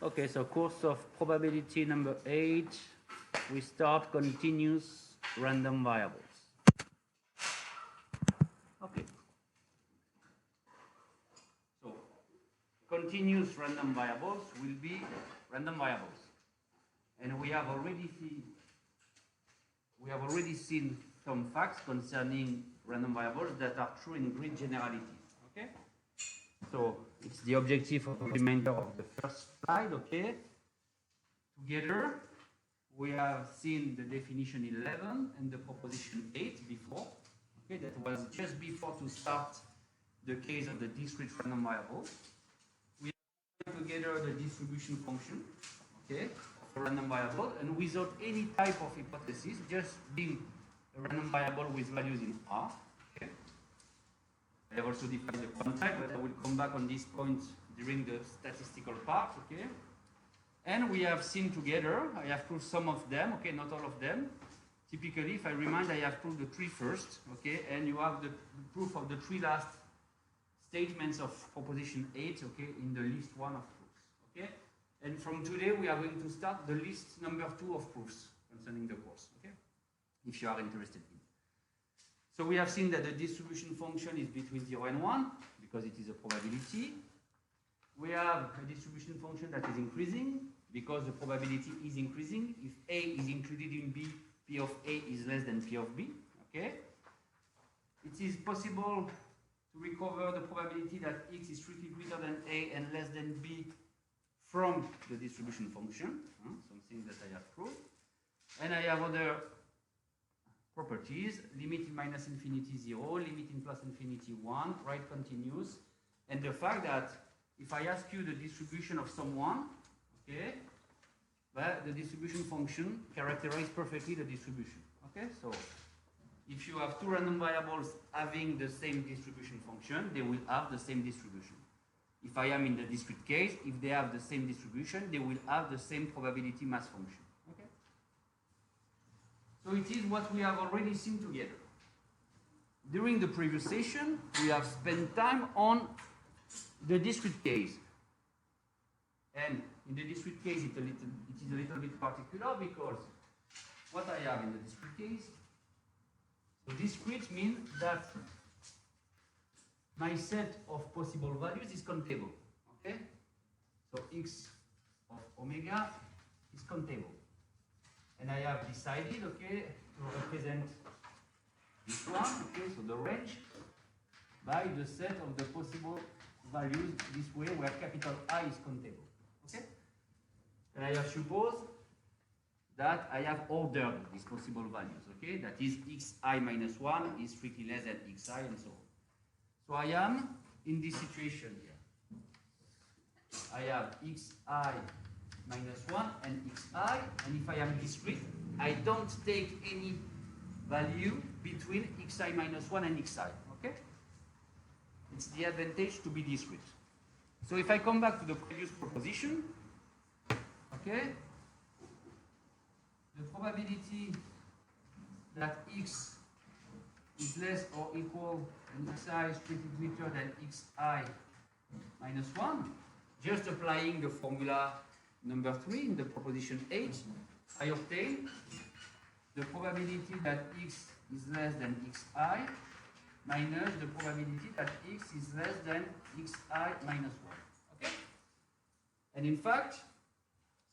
Okay, so course of probability number 8, we start continuous random variables. Okay. So continuous random variables will be random variables. And we have already seen some facts concerning random variables that are true in grid generality. Okay? So it's the objective of the remainder of the first slide, okay? Together, we have seen the definition 11 and the proposition 8 before. Okay, that was just before to start the case of the discrete random variable. We have together the distribution function, okay, of a random variable, and without any type of hypothesis, just being a random variable with values in R. Okay. I have also defined the quantile, but I will come back on this point during the statistical part, okay? And we have seen together, I have proved some of them, okay, not all of them. Typically, if I remind, I have proved the 3 first, okay, and you have the proof of the 3 last statements of proposition 8, okay, in the list 1 of proofs, okay? And from today, we are going to start the list number 2 of proofs concerning the course, okay, if you are interested in. So we have seen that the distribution function is between 0 and 1, because it is a probability. We have a distribution function that is increasing, because the probability is increasing. If A is included in B, P of A is less than P of B, okay? It is possible to recover the probability that X is strictly greater than A and less than B from the distribution function, something that I have proved. And I have other properties, limit in minus infinity 0, limit in plus infinity 1, right continuous, and the fact that if I ask you the distribution of someone, okay, well, the distribution function characterizes perfectly the distribution, okay? So if you have 2 random variables having the same distribution function, they will have the same distribution. If I am in the discrete case, if they have the same distribution, they will have the same probability mass function. Okay? So it is what we have already seen together. During the previous session, we have spent time on the discrete case. And in the discrete case, it is a little bit particular because what I have in the discrete case, so discrete means that my set of possible values is countable. Okay? So x of omega is countable. And I have decided, okay, to represent this one, okay, so the range, by the set of the possible values this way where capital I is countable. Okay? And I have supposed that I have ordered these possible values, okay? That is xi minus 1 is strictly less than xi and so on. So I am in this situation here. I have xi minus 1 and xi, and if I am discrete, I don't take any value between xi minus 1 and xi, okay? It's the advantage to be discrete. So if I come back to the previous proposition, okay, the probability that x is less or equal than xi is pretty greater than xi minus 1, just applying the formula number 3 in the proposition 8, I obtain the probability that x is less than xi minus the probability that x is less than xi minus 1. Okay? And in fact,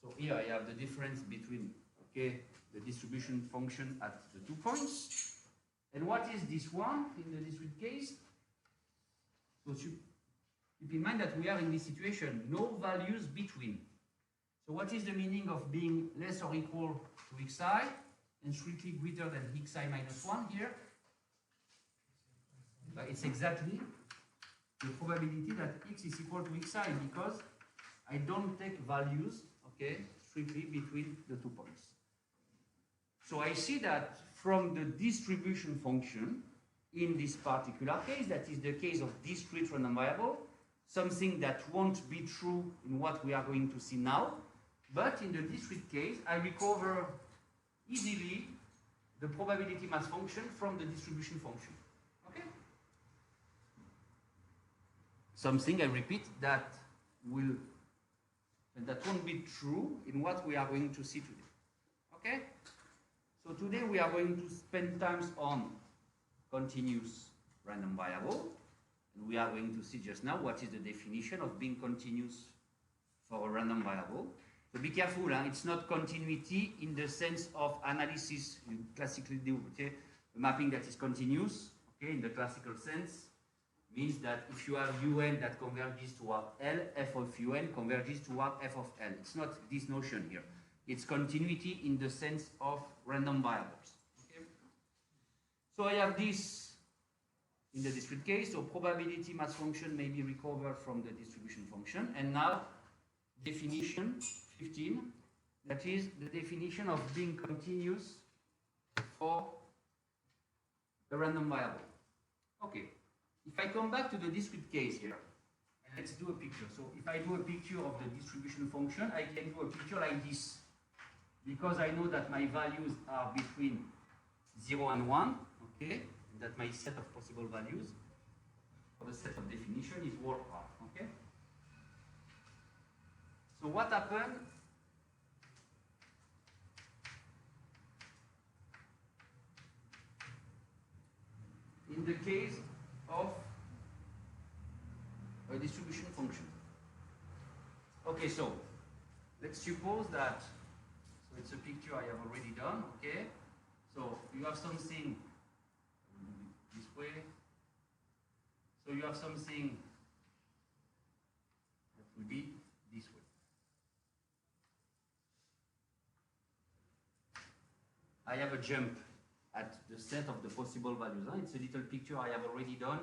so here I have the difference between, okay, the distribution function at the 2 points. And what is this one in the discrete case? So keep in mind that we are in this situation, no values between. So what is the meaning of being less or equal to xi and strictly greater than xi minus 1 here? But it's exactly the probability that x is equal to xi because I don't take values, okay, strictly between the 2 points. So I see that from the distribution function in this particular case, that is the case of discrete random variable, something that won't be true in what we are going to see now, but in the discrete case, I recover easily the probability mass function from the distribution function. Okay? Something, I repeat, that will and that won't be true in what we are going to see today. Okay? So today we are going to spend time on continuous random variable, and we are going to see just now what is the definition of being continuous for a random variable. So be careful, huh? It's not continuity in the sense of analysis you classically do. Okay? A mapping that is continuous, okay, in the classical sense, means that if you have un that converges toward L, f of un converges toward f of L. It's not this notion here. It's continuity in the sense of random variables. Okay? So I have this in the discrete case, so probability mass function may be recovered from the distribution function. And now, definition 15, that is the definition of being continuous for a random variable. Okay, if I come back to the discrete case here, and let's do a picture. So if I do a picture of the distribution function, I can do a picture like this, because I know that my values are between 0 and 1, okay, and that my set of possible values for the set of definition is world R, okay? So what happened? In the case of a distribution function. Okay, so let's suppose that, so it's a picture I have already done, okay? So you have something this way. So you have something that will be this way. I have a jump at the set of the possible values. It's a little picture I have already done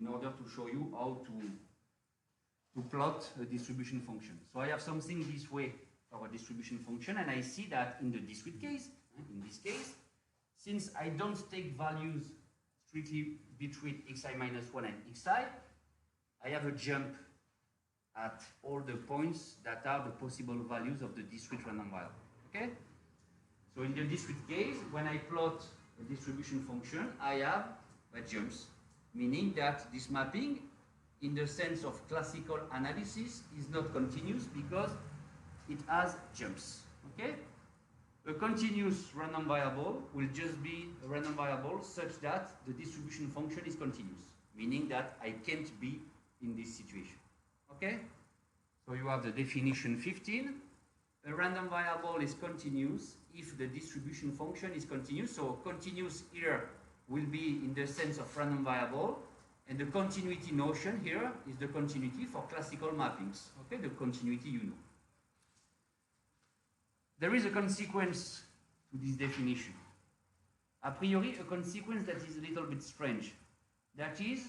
in order to show you how to plot a distribution function. So I have something this way for a distribution function, and I see that in the discrete case, in this case, since I don't take values strictly between xi minus 1 and xi, I have a jump at all the points that are the possible values of the discrete random variable. Okay? So in the discrete case, when I plot a distribution function, I have jumps, meaning that this mapping, in the sense of classical analysis, is not continuous because it has jumps. Okay? A continuous random variable will just be a random variable such that the distribution function is continuous, meaning that I can't be in this situation. Okay? So you have the definition 15. A random variable is continuous if the distribution function is continuous. So continuous here will be in the sense of random variable, and the continuity notion here is the continuity for classical mappings. Okay, the continuity you know. There is a consequence to this definition. A priori, a consequence that is a little bit strange. That is,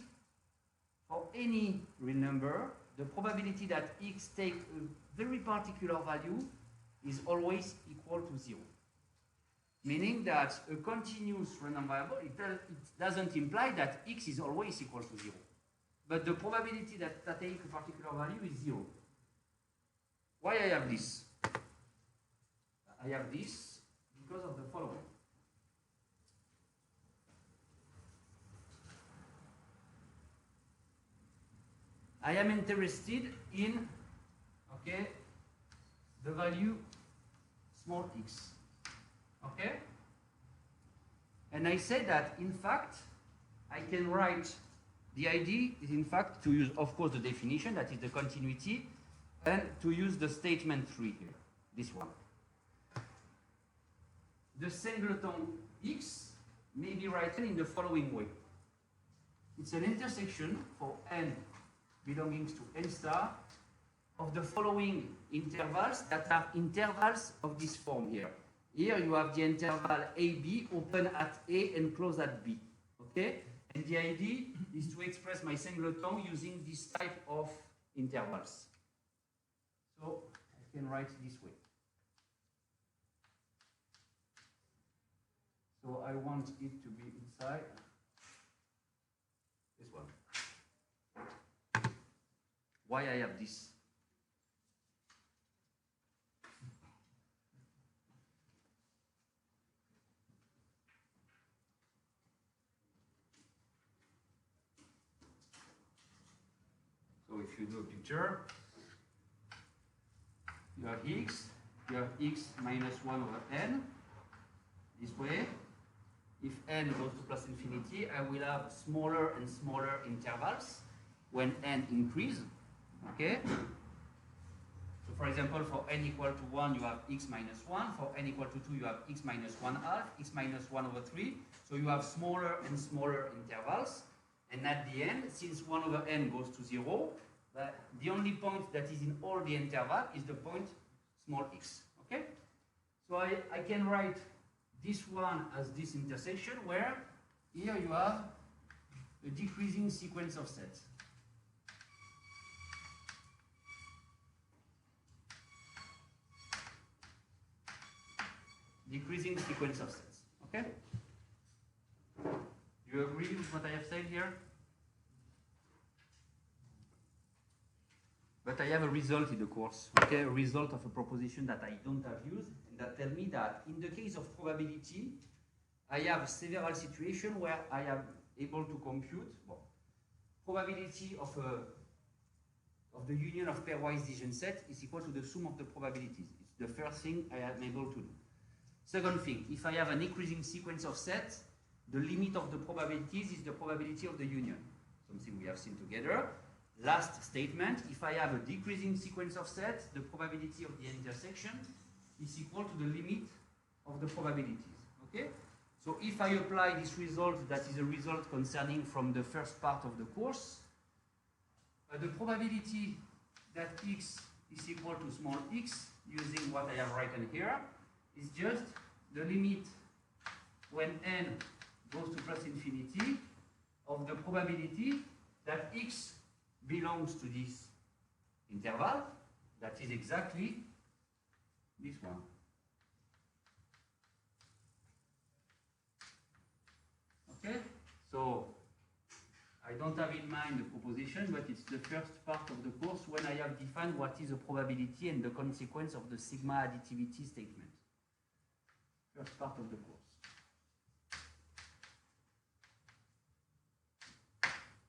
for any real number, the probability that x take a very particular value is always equal to 0. Meaning that a continuous random variable, it doesn't imply that x is always equal to 0. But the probability that I take a particular value is 0. Why I have this? I have this because of the following. I am interested in, okay, the value small x. Okay? And I say that, in fact, I can write, the idea is, in fact, to use, of course, the definition, that is the continuity, and to use the statement 3 here, this one. The singleton x may be written in the following way. It's an intersection for n belonging to n star of the following intervals that are intervals of this form here. Here you have the interval AB open at A and close at B. Okay? And the idea is to express my singleton using this type of intervals. So I can write this way. So I want it to be inside this one. Why I have this? So if you do a picture, you have x minus 1 over n, this way. If n goes to plus infinity, I will have smaller and smaller intervals when n increase, okay? So for example, for n equal to 1, you have x minus 1. For n equal to 2, you have x minus 1 half, x minus 1 over 3. So you have smaller and smaller intervals. And at the end, since 1 over n goes to 0, the only point that is in all the interval is the point small x, okay? So I can write this one as this intersection where here you have a decreasing sequence of sets. Decreasing sequence of sets, okay? Do you agree with what I have said here? But I have a result in the course, okay? A result of a proposition that I don't have used, and that tell me that in the case of probability, I have several situations where I am able to compute probability of the union of pairwise division set is equal to the sum of the probabilities. It's the first thing I am able to do. Second thing, if I have an increasing sequence of sets, the limit of the probabilities is the probability of the union, something we have seen together. Last statement, if I have a decreasing sequence of sets, the probability of the intersection is equal to the limit of the probabilities, okay? So if I apply this result, that is a result concerning from the first part of the course, the probability that x is equal to small x, using what I have written here, is just the limit when n goes to plus infinity of the probability that x belongs to this interval, that is exactly this one. Okay, so I don't have in mind the proposition, but it's the first part of the course when I have defined what is a probability and the consequence of the sigma additivity statement. First part of the course.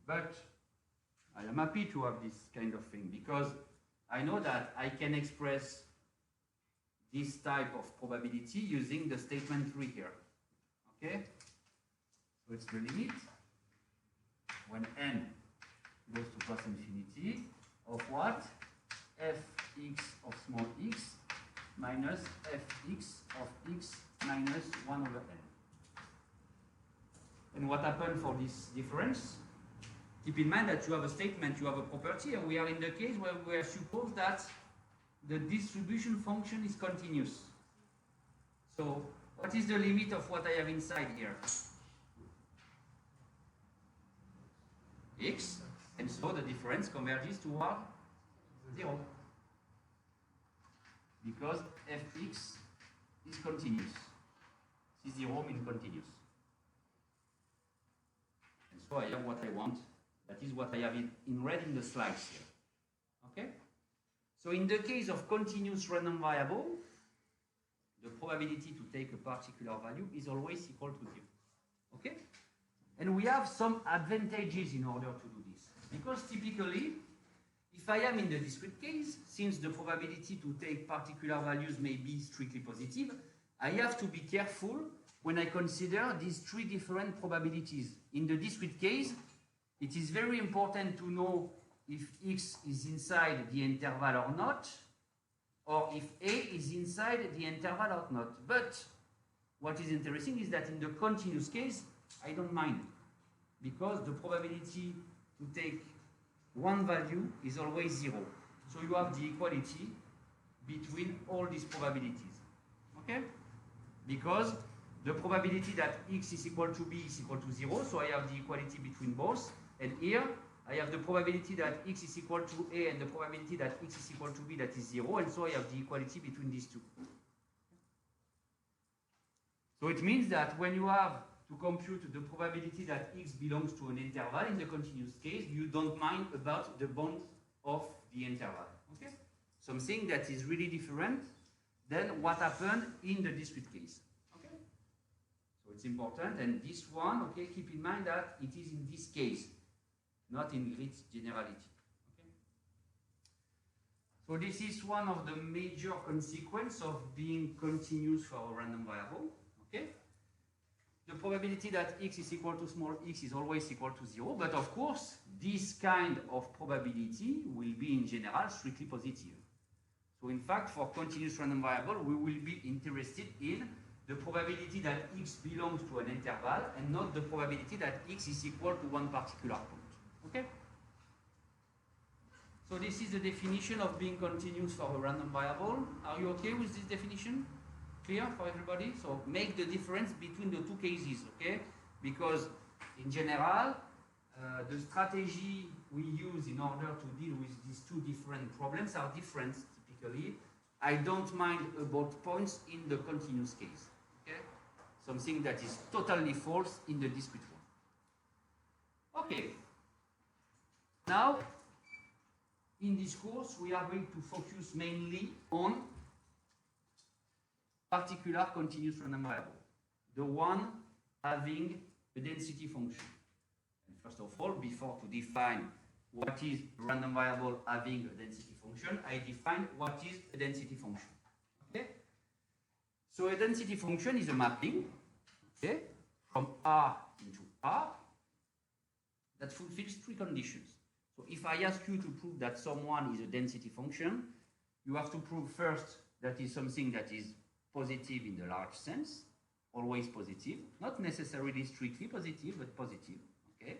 But I am happy to have this kind of thing because I know that I can express this type of probability using the statement 3 here. Okay? So it's the limit when n goes to plus infinity of what? Fx of small x minus fx of x minus 1 over n. And what happened for this difference? Keep in mind that you have a statement, you have a property, and we are in the case where we suppose that the distribution function is continuous. So, what is the limit of what I have inside here? X, and so the difference converges toward 0. Because fx is continuous. C0 means continuous. And so I have what I want. That is what I have in red in the slides here. Okay? So in the case of continuous random variable, the probability to take a particular value is always equal to 0. Okay? And we have some advantages in order to do this. Because typically, if I am in the discrete case, since the probability to take particular values may be strictly positive, I have to be careful when I consider these three different probabilities. In the discrete case, it is very important to know if x is inside the interval or not, or if a is inside the interval or not. But what is interesting is that in the continuous case, I don't mind, because the probability to take one value is always 0. So you have the equality between all these probabilities. Okay? Because the probability that x is equal to b is equal to 0, so I have the equality between both. And here, I have the probability that x is equal to a and the probability that x is equal to b, that is 0, and so I have the equality between these two. So it means that when you have to compute the probability that x belongs to an interval in the continuous case, you don't mind about the bound of the interval. Okay? Something that is really different than what happened in the discrete case. Okay? So it's important, and this one, okay, keep in mind that it is in this case, not in grid generality. Okay? So this is one of the major consequences of being continuous for a random variable. Okay? The probability that x is equal to small x is always equal to 0, but of course, this kind of probability will be in general strictly positive. So in fact, for continuous random variable, we will be interested in the probability that x belongs to an interval and not the probability that x is equal to one particular point. Okay? So this is the definition of being continuous for a random variable. Are you okay with this definition? Clear for everybody? So make the difference between the two cases, okay? Because in general, the strategy we use in order to deal with these two different problems are different typically. I don't mind about points in the continuous case, okay? Something that is totally false in the discrete one. Okay. Now, in this course, we are going to focus mainly on particular continuous random variable, the one having a density function. And first of all, before to define what is a random variable having a density function, I define what is a density function. Okay? So a density function is a mapping, okay, from R into R that fulfills three conditions. So if I ask you to prove that someone is a density function, you have to prove first that is something that is positive in the large sense, always positive, not necessarily strictly positive, but positive, okay?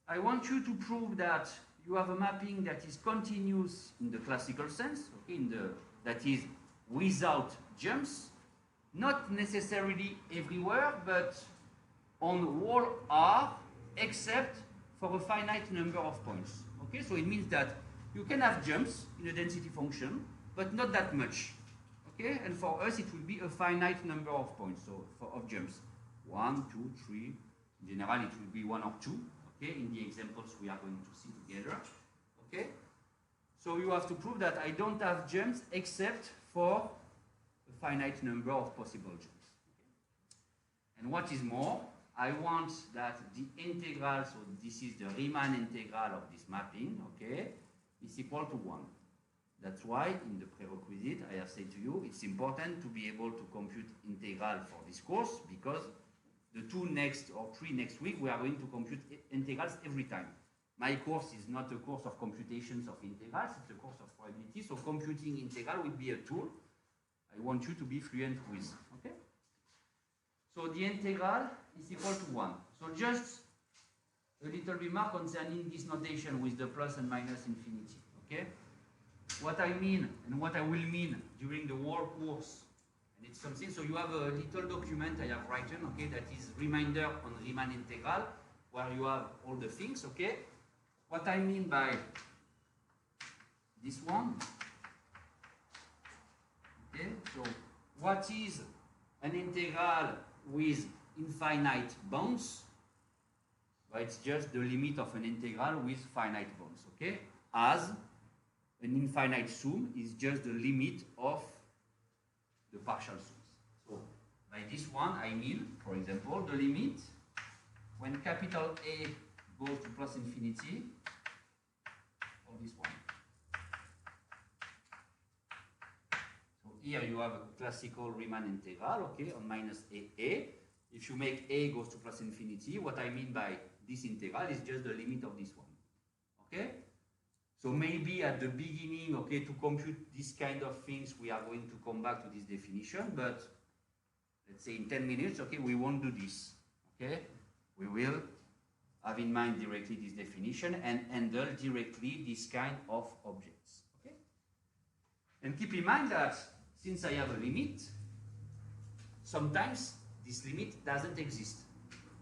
I want you to prove that you have a mapping that is continuous in the classical sense, okay, that is without jumps, not necessarily everywhere, but on whole R, except for a finite number of points, okay? So it means that you can have jumps in a density function, but not that much. Okay, and for us it will be a finite number of points, so of jumps. 1, 2, 3, in general it will be 1 or 2, okay, in the examples we are going to see together. Okay, so you have to prove that I don't have jumps except for a finite number of possible jumps. Okay. And what is more, I want that the integral, so this is the Riemann integral of this mapping, okay, is equal to 1. That's why in the prerequisite I have said to you it's important to be able to compute integral for this course, because the 2 next or 3 next week we are going to compute integrals every time. My course is not a course of computations of integrals, it's a course of probability, so computing integral will be a tool I want you to be fluent with. Okay? So the integral is equal to 1. So just a little remark concerning this notation with the plus and minus infinity. Okay? What I mean and what I will mean during the whole course, and it's something, so you have a little document I have written, okay, that is reminder on Riemann integral, where you have all the things, okay. What I mean by this one, okay, so what is an integral with infinite bounds? Well, it's just the limit of an integral with finite bounds, okay, as an infinite sum is just the limit of the partial sums. So by this one, I mean, for example, the limit when capital A goes to plus infinity of this one. So here you have a classical Riemann integral, okay, on minus a. If you make A goes to plus infinity, what I mean by this integral is just the limit of this one, okay? So maybe at the beginning, okay, to compute this kind of things, we are going to come back to this definition, but let's say in 10 minutes, okay, we won't do this, okay? We will have in mind directly this definition and handle directly this kind of objects, okay? And keep in mind that since I have a limit, sometimes this limit doesn't exist,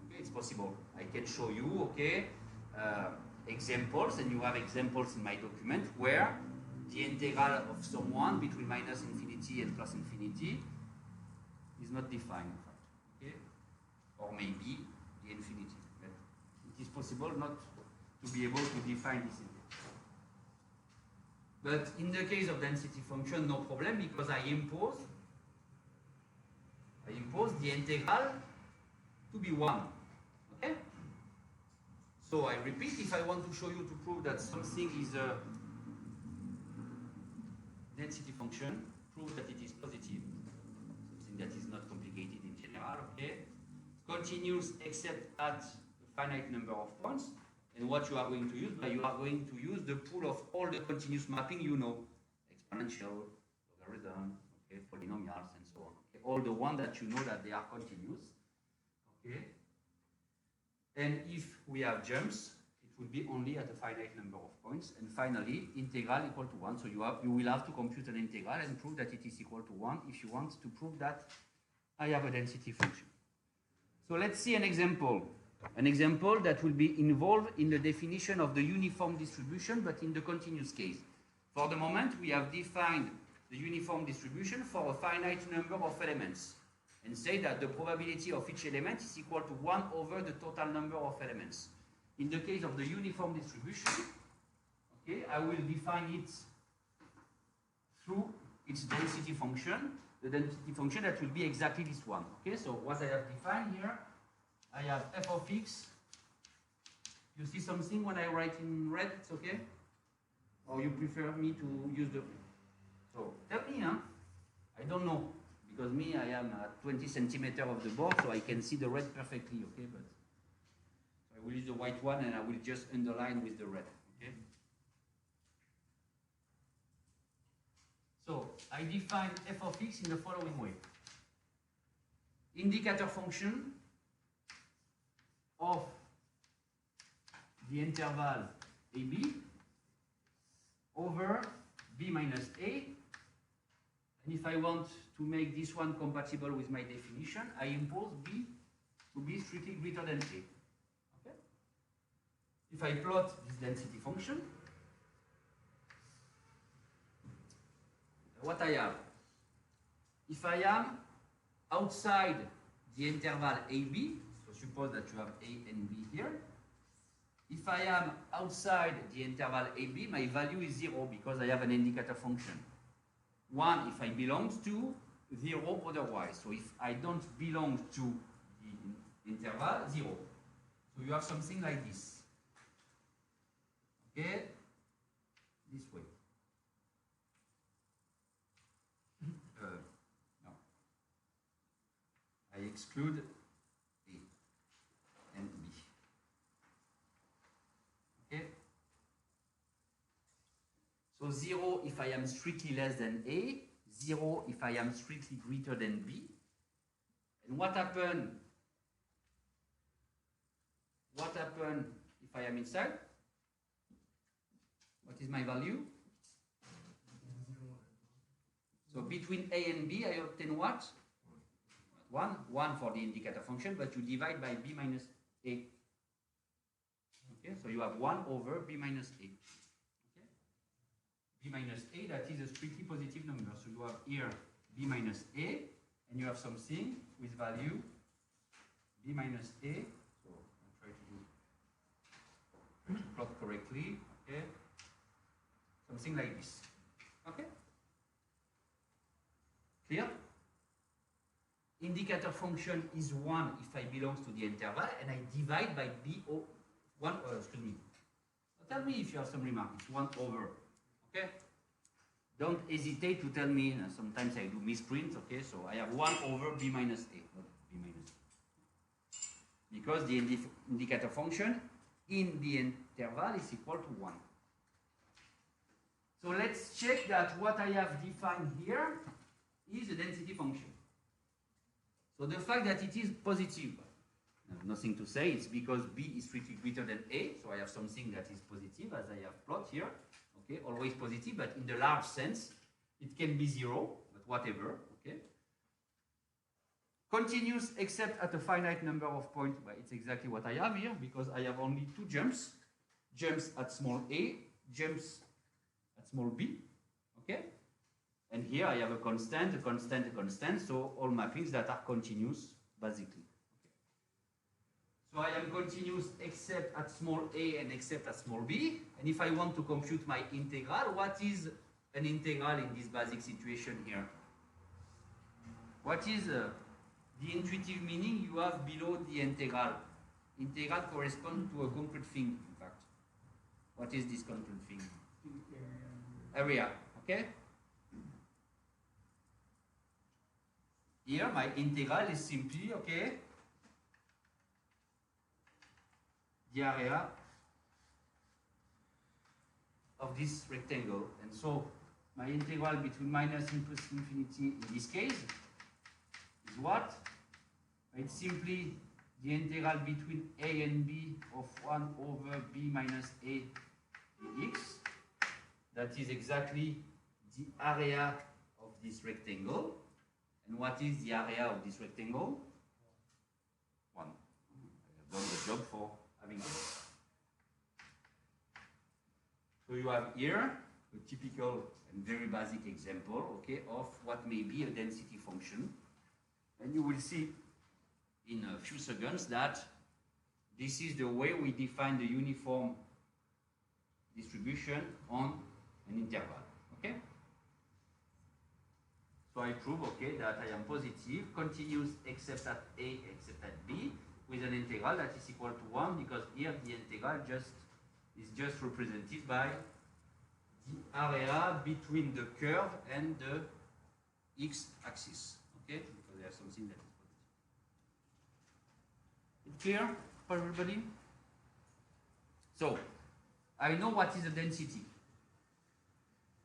okay? It's possible. I can show you, okay, examples, and you have examples in my document where the integral of someone between minus infinity and plus infinity is not defined, in fact, okay? Or maybe the infinity. But it is possible not to be able to define this integral. But in the case of density function, no problem, because I impose the integral to be 1, okay? So I repeat, if I want to show you to prove that something is a density function, prove that it is positive. Something that is not complicated in general, okay? Continuous except at a finite number of points. And what you are going to use, you are going to use the pool of all the continuous mapping you know. Exponential, logarithm, okay, polynomials, and so on. Okay? All the ones that you know that they are continuous. Okay? And if we have jumps, it will be only at a finite number of points. And finally, integral equal to 1. So you will have to compute an integral and prove that it is equal to 1 if you want to prove that I have a density function. So let's see an example. An example that will be involved in the definition of the uniform distribution, but in the continuous case. For the moment, we have defined the uniform distribution for a finite number of elements and say that the probability of each element is equal to 1 over the total number of elements. In the case of the uniform distribution, okay, I will define it through its density function, the density function that will be exactly this one. Okay, so what I have defined here, I have f of x. You see something when I write in red, it's okay? Or you prefer me to use the... So tell me, huh? I don't know, because me, I am at 20 centimeters of the board, so I can see the red perfectly, okay? But I will use the white one and I will just underline with the red, okay? So I define f of x in the following way. Indicator function of the interval AB over B minus A. And if I want to make this one compatible with my definition, I impose B to be strictly greater than A. Okay? If I plot this density function, what I have? If I am outside the interval AB, so suppose that you have A and B here. If I am outside the interval AB, my value is 0 because I have an indicator function. 1 if I belong to, 0 otherwise. So if I don't belong to the interval, 0. So you have something like this. Okay? This way. No. I exclude A and B. Okay? So 0 if I am strictly less than A, 0 if I am strictly greater than B. And what happens if I am inside? What is my value? So between A and B, I obtain what? 1. 1 for the indicator function, but you divide by B minus A. Okay, so you have 1 over B minus A. Okay? B minus A, that is a strictly positive number. So you have here B minus A, and you have something with value B minus A. So I'll try to plot correctly. Okay? Something like this. Okay? Clear? Indicator function is 1 if I belong to the interval, and I divide by BO. Excuse me. Tell me if you have some remark. It's 1 over. Okay? Don't hesitate to tell me. Sometimes I do misprint. Okay? So I have 1 over B minus A. Not B minus A. Because the indicator function in the interval is equal to 1. So let's check that what I have defined here is a density function. So the fact that it is positive, nothing to say, it's because B is strictly greater than A, so I have something that is positive as I have plot here, okay, always positive, but in the large sense, it can be 0, but whatever, okay. Continuous except at a finite number of points, but it's exactly what I have here, because I have only 2 jumps, jumps at small a, jumps at small b, okay. And here I have a constant, a constant, a constant, so all mappings that are continuous, basically. Okay. So I am continuous except at small a and except at small b. And if I want to compute my integral, what is an integral in this basic situation here? What is the intuitive meaning you have below the integral? Integral corresponds to a concrete thing, in fact. What is this concrete thing? Area, okay? here my integral is simply, okay, the area of this rectangle. And so my integral between minus and plus infinity in this case is what? It's simply the integral between a and b of 1 over b minus a dx. That is exactly the area of this rectangle. And what is the area of this rectangle? 1. I have done the job for having it. So you have here a typical and very basic example, okay, of what may be a density function. And you will see in a few seconds that this is the way we define the uniform distribution on an interval, okay? So I prove, okay, that I am positive, continuous except at a, except at b, with an integral that is equal to 1, because here the integral is just represented by the area between the curve and the x-axis, okay? Because there's something that is positive. It's clear for everybody? So, I know what is the density.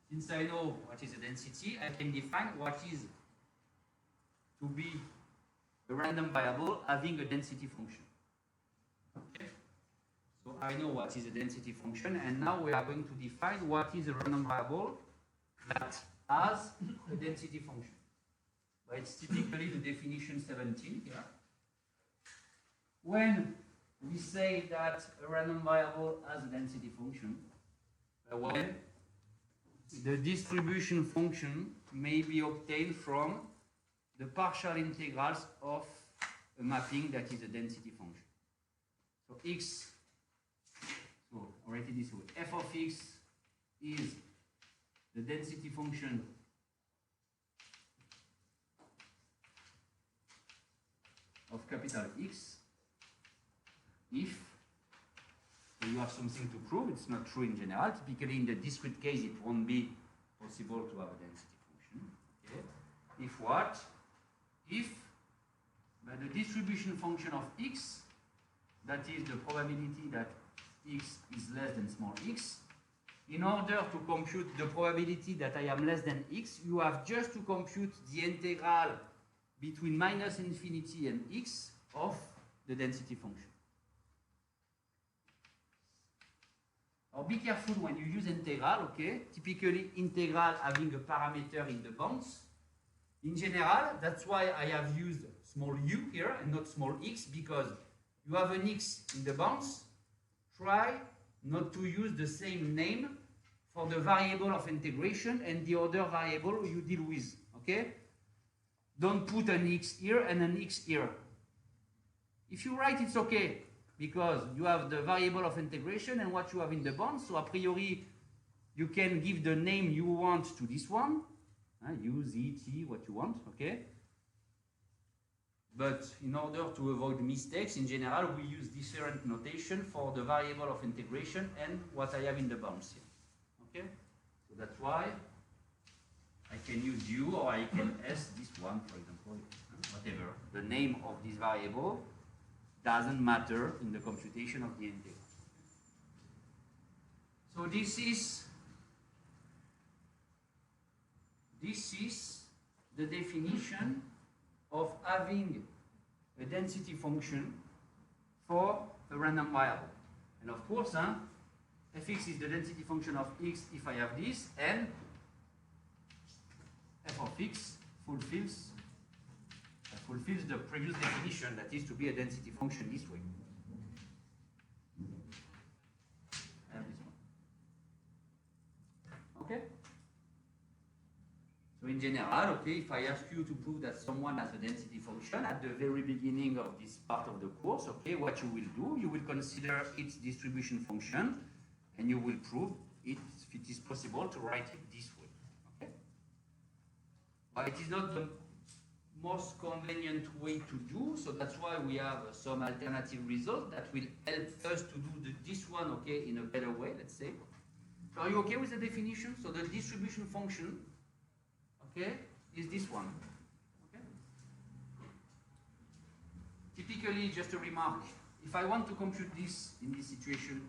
Since I know what is the density, I can define what is to be a random variable having a density function. Okay? So I know what is a density function, and now we are going to define what is a random variable that has a density function. But it's typically the definition 17 here. When we say that a random variable has a density function, when the distribution function may be obtained from the partial integrals of a mapping that is a density function. So x, so I'll write it this way, f of x is the density function of capital X if, so you have something to prove, it's not true in general. Typically in the discrete case it won't be possible to have a density function. Okay? If what? If the distribution function of x, that is the probability that x is less than small x, in order to compute the probability that I am less than x, you have just to compute the integral between minus infinity and x of the density function. Now be careful when you use integral, okay? Typically integral having a parameter in the bounds. In general, that's why I have used small u here and not small x, because you have an x in the bounds. Try not to use the same name for the variable of integration and the other variable you deal with, okay? Don't put an x here and an x here. If you write, it's okay, because you have the variable of integration and what you have in the bounds, so a priori you can give the name you want to this one, u, z, t, what you want, okay? But in order to avoid mistakes, in general, we use different notation for the variable of integration and what I have in the bounds here, okay? So that's why I can use u or I can s this one, for example, whatever. The name of this variable doesn't matter in the computation of the integral. So this is the definition of having a density function for a random variable. And of course, fx is the density function of x if I have this, and f of x fulfills the previous definition, that is to be a density function this way. And this one. Okay? So in general, okay, if I ask you to prove that someone has a density function at the very beginning of this part of the course, okay, what you will do, you will consider its distribution function, and you will prove it, if it is possible to write it this way. Okay? But it is not the most convenient way to do, so that's why we have some alternative result that will help us to do this one, okay, in a better way, let's say. So are you okay with the definition? So the distribution function, okay, is this one. Okay? typically, just a remark, if I want to compute this in this situation,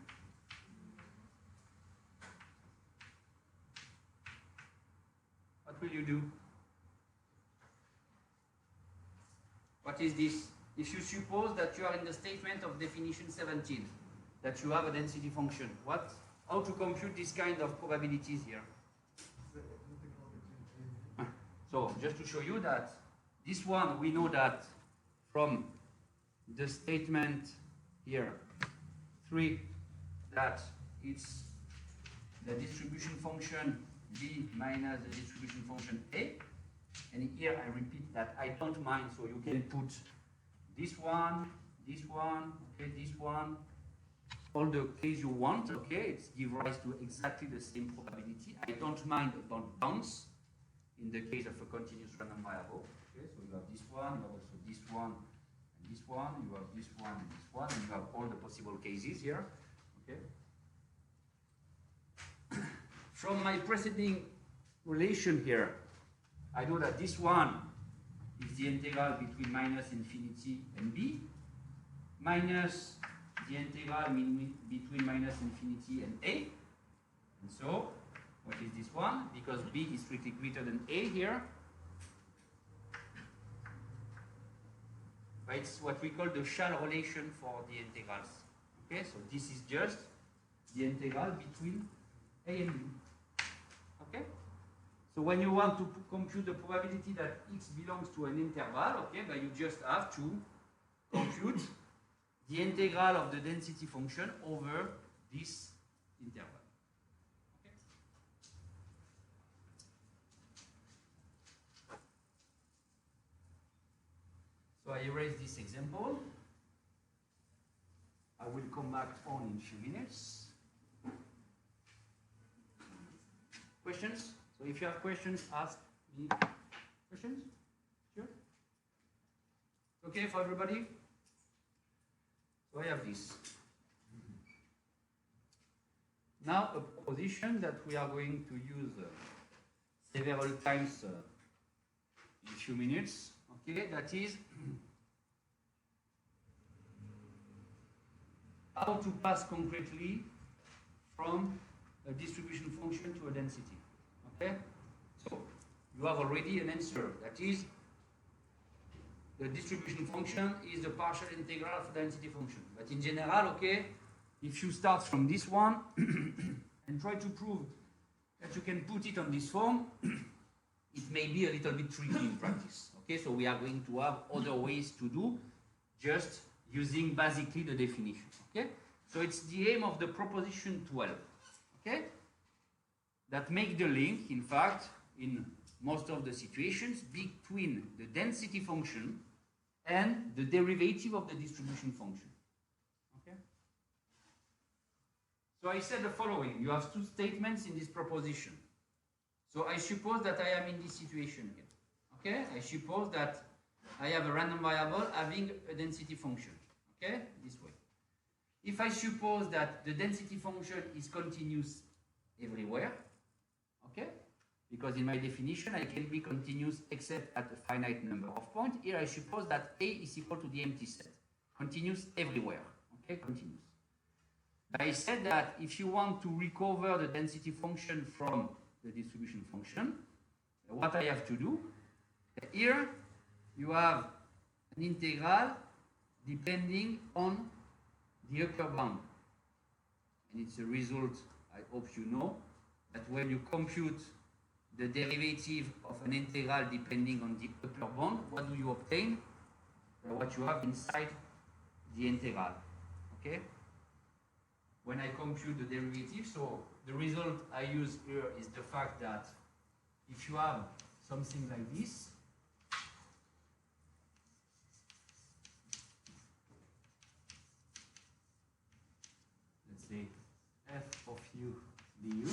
what will you do? What is this? If you suppose that you are in the statement of definition 17, that you have a density function, how to compute this kind of probabilities here? So, just to show you that this one, we know that from the statement here, 3, that it's the distribution function b minus the distribution function a. And here I repeat that I don't mind, so you can put this one, okay, this one, all the case you want, okay, it gives rise to exactly the same probability. I don't mind about bounds in the case of a continuous random variable. Okay, so you have this one, you have also this one, and this one, you have this one and this one, and you have all the possible cases here. Okay. From my preceding relation here, I know that this one is the integral between minus infinity and b, minus the integral between minus infinity and a. And so, what is this one? Because b is strictly greater than a here, but it's what we call the shall relation for the integrals. Okay, so this is just the integral between a and b. Okay? So when you want to compute the probability that x belongs to an interval, okay, but you just have to compute the integral of the density function over this interval. Okay? So I erase this example. I will come back on in a few minutes. Questions? So if you have questions, ask me. Questions? Sure? Okay for everybody? So I have this. Now a proposition that we are going to use several times in a few minutes. Okay, that is how to pass concretely from a distribution function to a density. Okay? So you have already an answer. That is, the distribution function is the partial integral of the density function. But in general, okay, if you start from this one and try to prove that you can put it on this form, it may be a little bit tricky in practice. Okay, so we are going to have other ways to do, just using basically the definition. Okay, so it's the aim of the proposition 12. Okay, that make the link, in fact, in most of the situations, between the density function and the derivative of the distribution function. Okay? So I said the following. You have two statements in this proposition. So I suppose that I am in this situation here. Okay? I suppose that I have a random variable having a density function. Okay? This way. If I suppose that the density function is continuous everywhere, okay? Because in my definition, I can be continuous except at a finite number of points. Here I suppose that A is equal to the empty set. Continuous everywhere, okay? Continuous. But I said that if you want to recover the density function from the distribution function, what I have to do, here you have an integral depending on the upper bound. And it's a result, I hope you know, that when you compute the derivative of an integral depending on the upper bound, what do you obtain? What you have inside the integral. Okay? When I compute the derivative, so the result I use here is the fact that if you have something like this, let's say f of u du,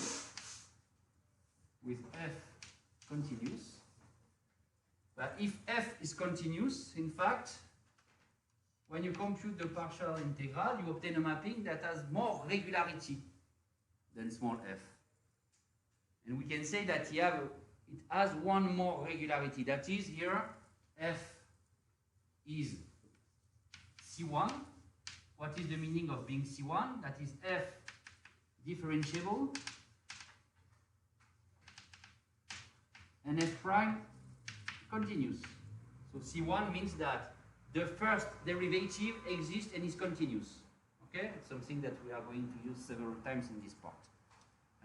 with f continuous. But if f is continuous, in fact, when you compute the partial integral, you obtain a mapping that has more regularity than small f. And we can say that it has one more regularity. That is, here f is C1. What is the meaning of being C1? That is f differentiable and f prime continuous. So C1 means that the first derivative exists and is continuous. Okay, it's something that we are going to use several times in this part.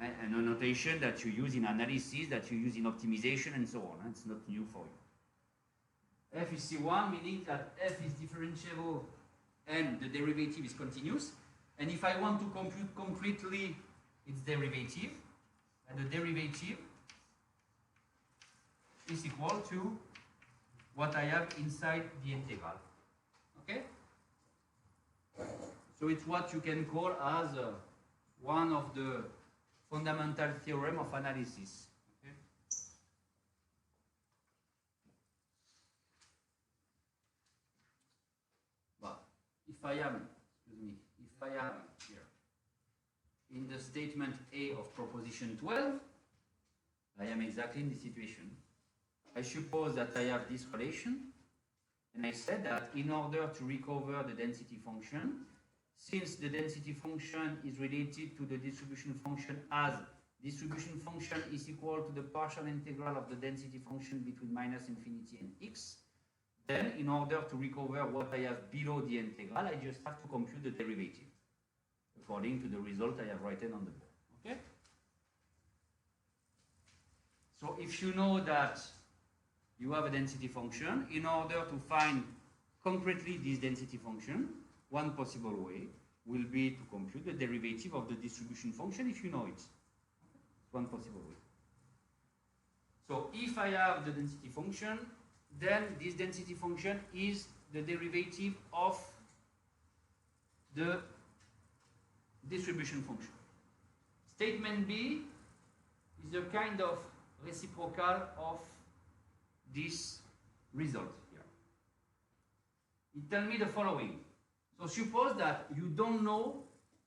And a notation that you use in analysis, that you use in optimization, and so on. It's not new for you. F is C1, meaning that f is differentiable and the derivative is continuous. And if I want to compute concretely its derivative, and the derivative is equal to what I have inside the integral. Okay? So it's what you can call as one of the fundamental theorem of analysis. Okay? But if I am here in the statement A of proposition 12, I am exactly in this situation. I suppose that I have this relation, and I said that in order to recover the density function, since the density function is related to the distribution function as distribution function is equal to the partial integral of the density function between minus infinity and x, then in order to recover what I have below the integral, I just have to compute the derivative according to the result I have written on the board. Okay? So if you know that you have a density function, in order to find concretely this density function, one possible way will be to compute the derivative of the distribution function if you know it. One possible way. So if I have the density function, then this density function is the derivative of the distribution function. Statement B is a kind of reciprocal of this result here. It tells me the following. So suppose that you don't know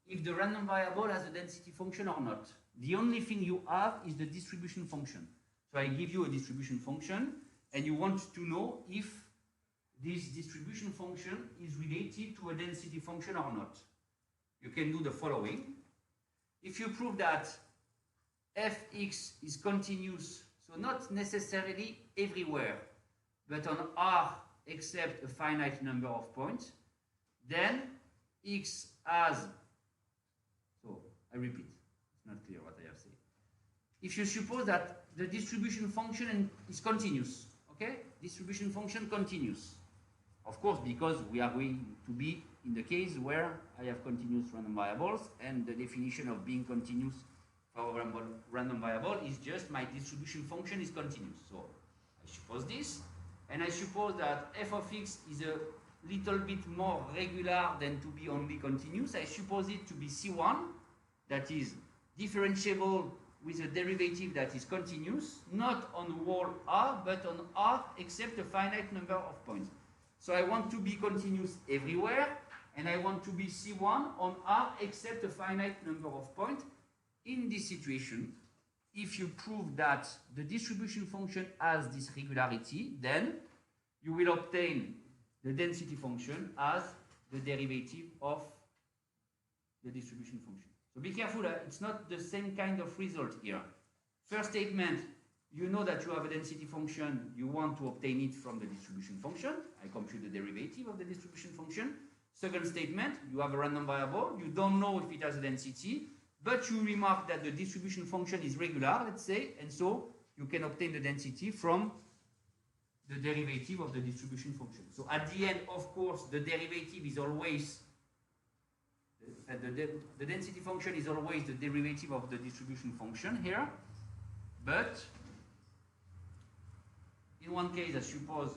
if the random variable has a density function or not. The only thing you have is the distribution function. So I give you a distribution function, and you want to know if this distribution function is related to a density function or not. You can do the following. If you prove that fx is continuous, so not necessarily everywhere, but on R except a finite number of points, then x has, so I repeat, it's not clear what I have said. If you suppose that the distribution function is continuous, okay? Distribution function continuous. Of course, because we are going to be in the case where I have continuous random variables, and the definition of being continuous for a random variable is just my distribution function is continuous. So I suppose this, and I suppose that f of x is a little bit more regular than to be only continuous. I suppose it to be C1, that is differentiable with a derivative that is continuous, not on whole R, but on R except a finite number of points. So I want to be continuous everywhere, and I want to be C1 on R except a finite number of points. In this situation, if you prove that the distribution function has this regularity, then you will obtain the density function as the derivative of the distribution function. So be careful, it's not the same kind of result here. First statement, you know that you have a density function, you want to obtain it from the distribution function. I compute the derivative of the distribution function. Second statement, you have a random variable, you don't know if it has a density, but you remark that the distribution function is regular, let's say, and so you can obtain the density from the derivative of the distribution function. So at the end, of course, the derivative is always, the density function is always the derivative of the distribution function here, but in one case, I suppose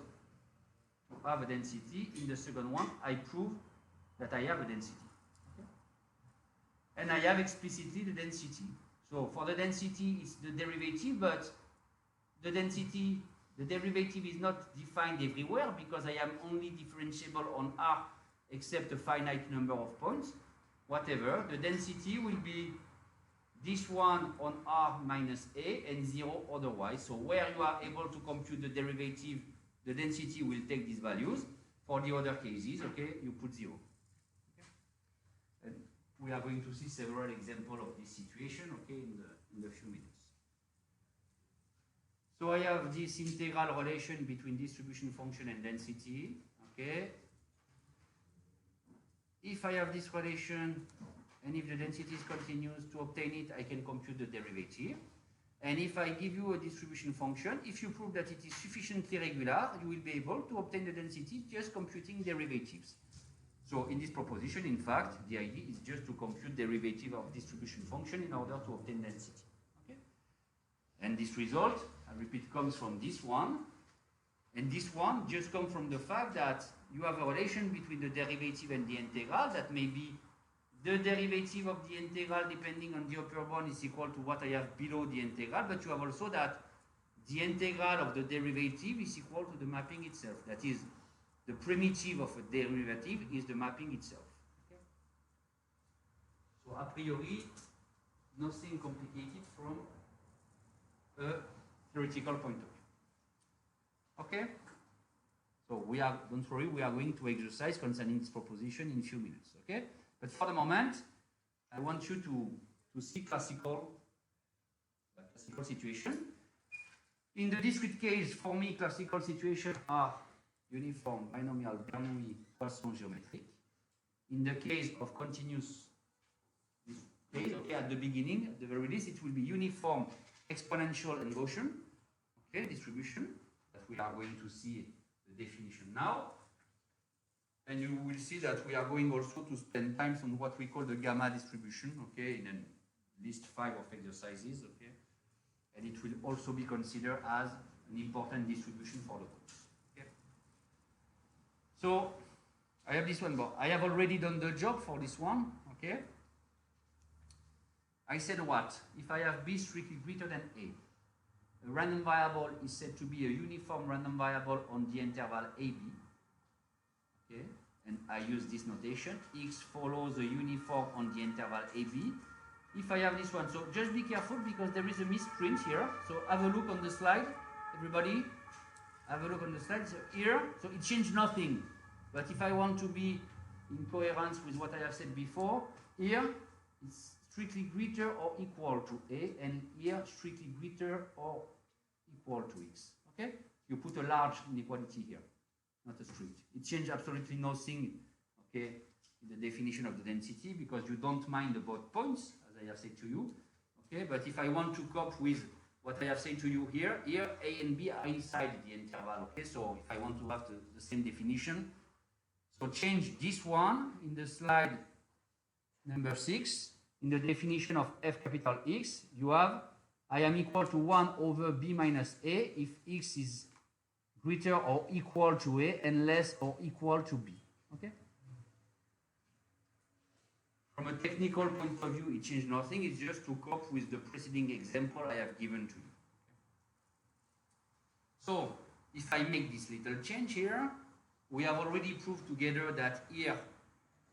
to have a density, in the second one, I prove that I have a density. Okay? And I have explicitly the density. So for the density, it's the derivative, but the density, the derivative is not defined everywhere because I am only differentiable on R except a finite number of points. Whatever, the density will be this one on R minus A and 0 otherwise. So where you are able to compute the derivative, the density will take these values. For the other cases, okay, you put 0. Okay? And we are going to see several examples of this situation, okay, in the few minutes. So I have this integral relation between distribution function and density, okay. If I have this relation, and if the density is continuous, to obtain it, I can compute the derivative. And if I give you a distribution function, if you prove that it is sufficiently regular, you will be able to obtain the density just computing derivatives. So in this proposition, in fact, the idea is just to compute derivative of distribution function in order to obtain density. Okay? And this result, I repeat, comes from this one. And this one just comes from the fact that you have a relation between the derivative and the integral that may be the derivative of the integral depending on the upper bound is equal to what I have below the integral, but you have also that the integral of the derivative is equal to the mapping itself. That is, the primitive of a derivative is the mapping itself. Okay? So a priori, nothing complicated from a theoretical point of view. Okay? So don't worry, we are going to exercise concerning this proposition in a few minutes. Okay? But for the moment, I want you to see classical situation. In the discrete case, for me, classical situations are uniform, binomial, Bernoulli, Poisson geometric. In the case of continuous case, okay, at the beginning, at the very least, it will be uniform, exponential, and Gaussian, okay, distribution, that we are going to see the definition now. And you will see that we are going also to spend time on what we call the gamma distribution, okay, in at least 5 of exercises, okay. And it will also be considered as an important distribution for the course. Okay. So I have this one, but I have already done the job for this one, okay. I said what? If I have B strictly greater than A random variable is said to be a uniform random variable on the interval AB. Okay, and I use this notation. X follows a uniform on the interval AB. If I have this one, so just be careful because there is a misprint here. So have a look on the slide, everybody. Have a look on the slide. So here, so it changed nothing. But if I want to be in coherence with what I have said before, here it's strictly greater or equal to A, and here strictly greater or equal to X. Okay? You put a large inequality here, not a strict. It changed absolutely nothing, okay, in the definition of the density because you don't mind about points, as I have said to you. Okay, but if I want to cope with what I have said to you here A and B are inside the interval. Okay, so if I want to have the same definition, so change this one in the slide number 6. In the definition of f capital X, you have I am equal to 1 over b minus a if x is greater or equal to a and less or equal to b. Okay? From a technical point of view, it changed nothing. It's just to cope with the preceding example I have given to you. So, if I make this little change here, we have already proved together that here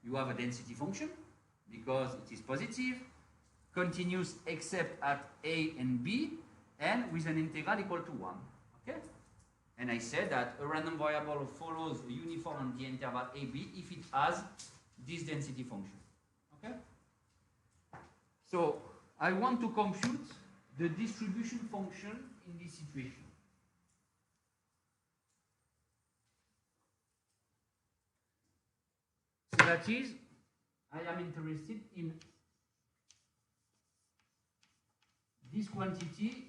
you have a density function because it is positive, continuous except at a and b, and with an integral equal to 1. Okay? And I said that a random variable follows a uniform on the interval ab if it has this density function. Okay? So I want to compute the distribution function in this situation. So that is, I am interested in this quantity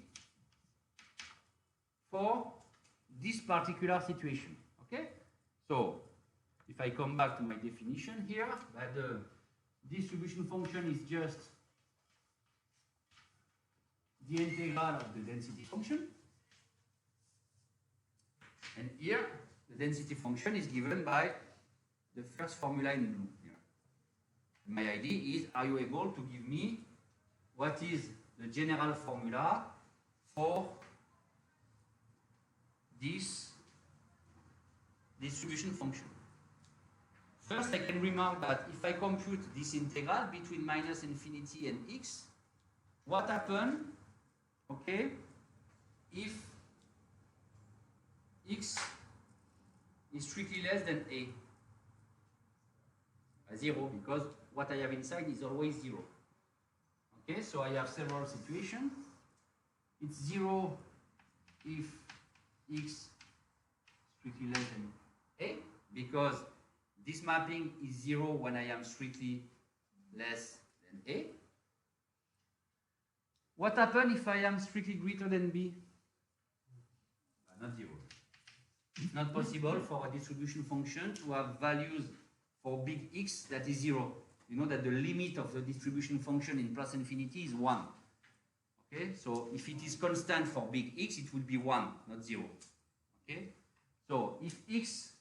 for this particular situation. Okay? So if I come back to my definition here, the distribution function is just the integral of the density function. And here, the density function is given by the first formula in blue here. My idea is, are you able to give me what is the general formula for this distribution function? First, I can remark that if I compute this integral between minus infinity and x, what happens, okay, if x is strictly less than A. 0, because what I have inside is always 0. Okay, so I have several situations. It's 0 if x strictly less than A, because this mapping is 0 when I am strictly less than A. What happens if I am strictly greater than B? Not 0. It's not possible for a distribution function to have values for big X that is 0. You know that the limit of the distribution function in plus infinity is 1. Okay, so if it is constant for big X, it will be 1, not 0. Okay, so if X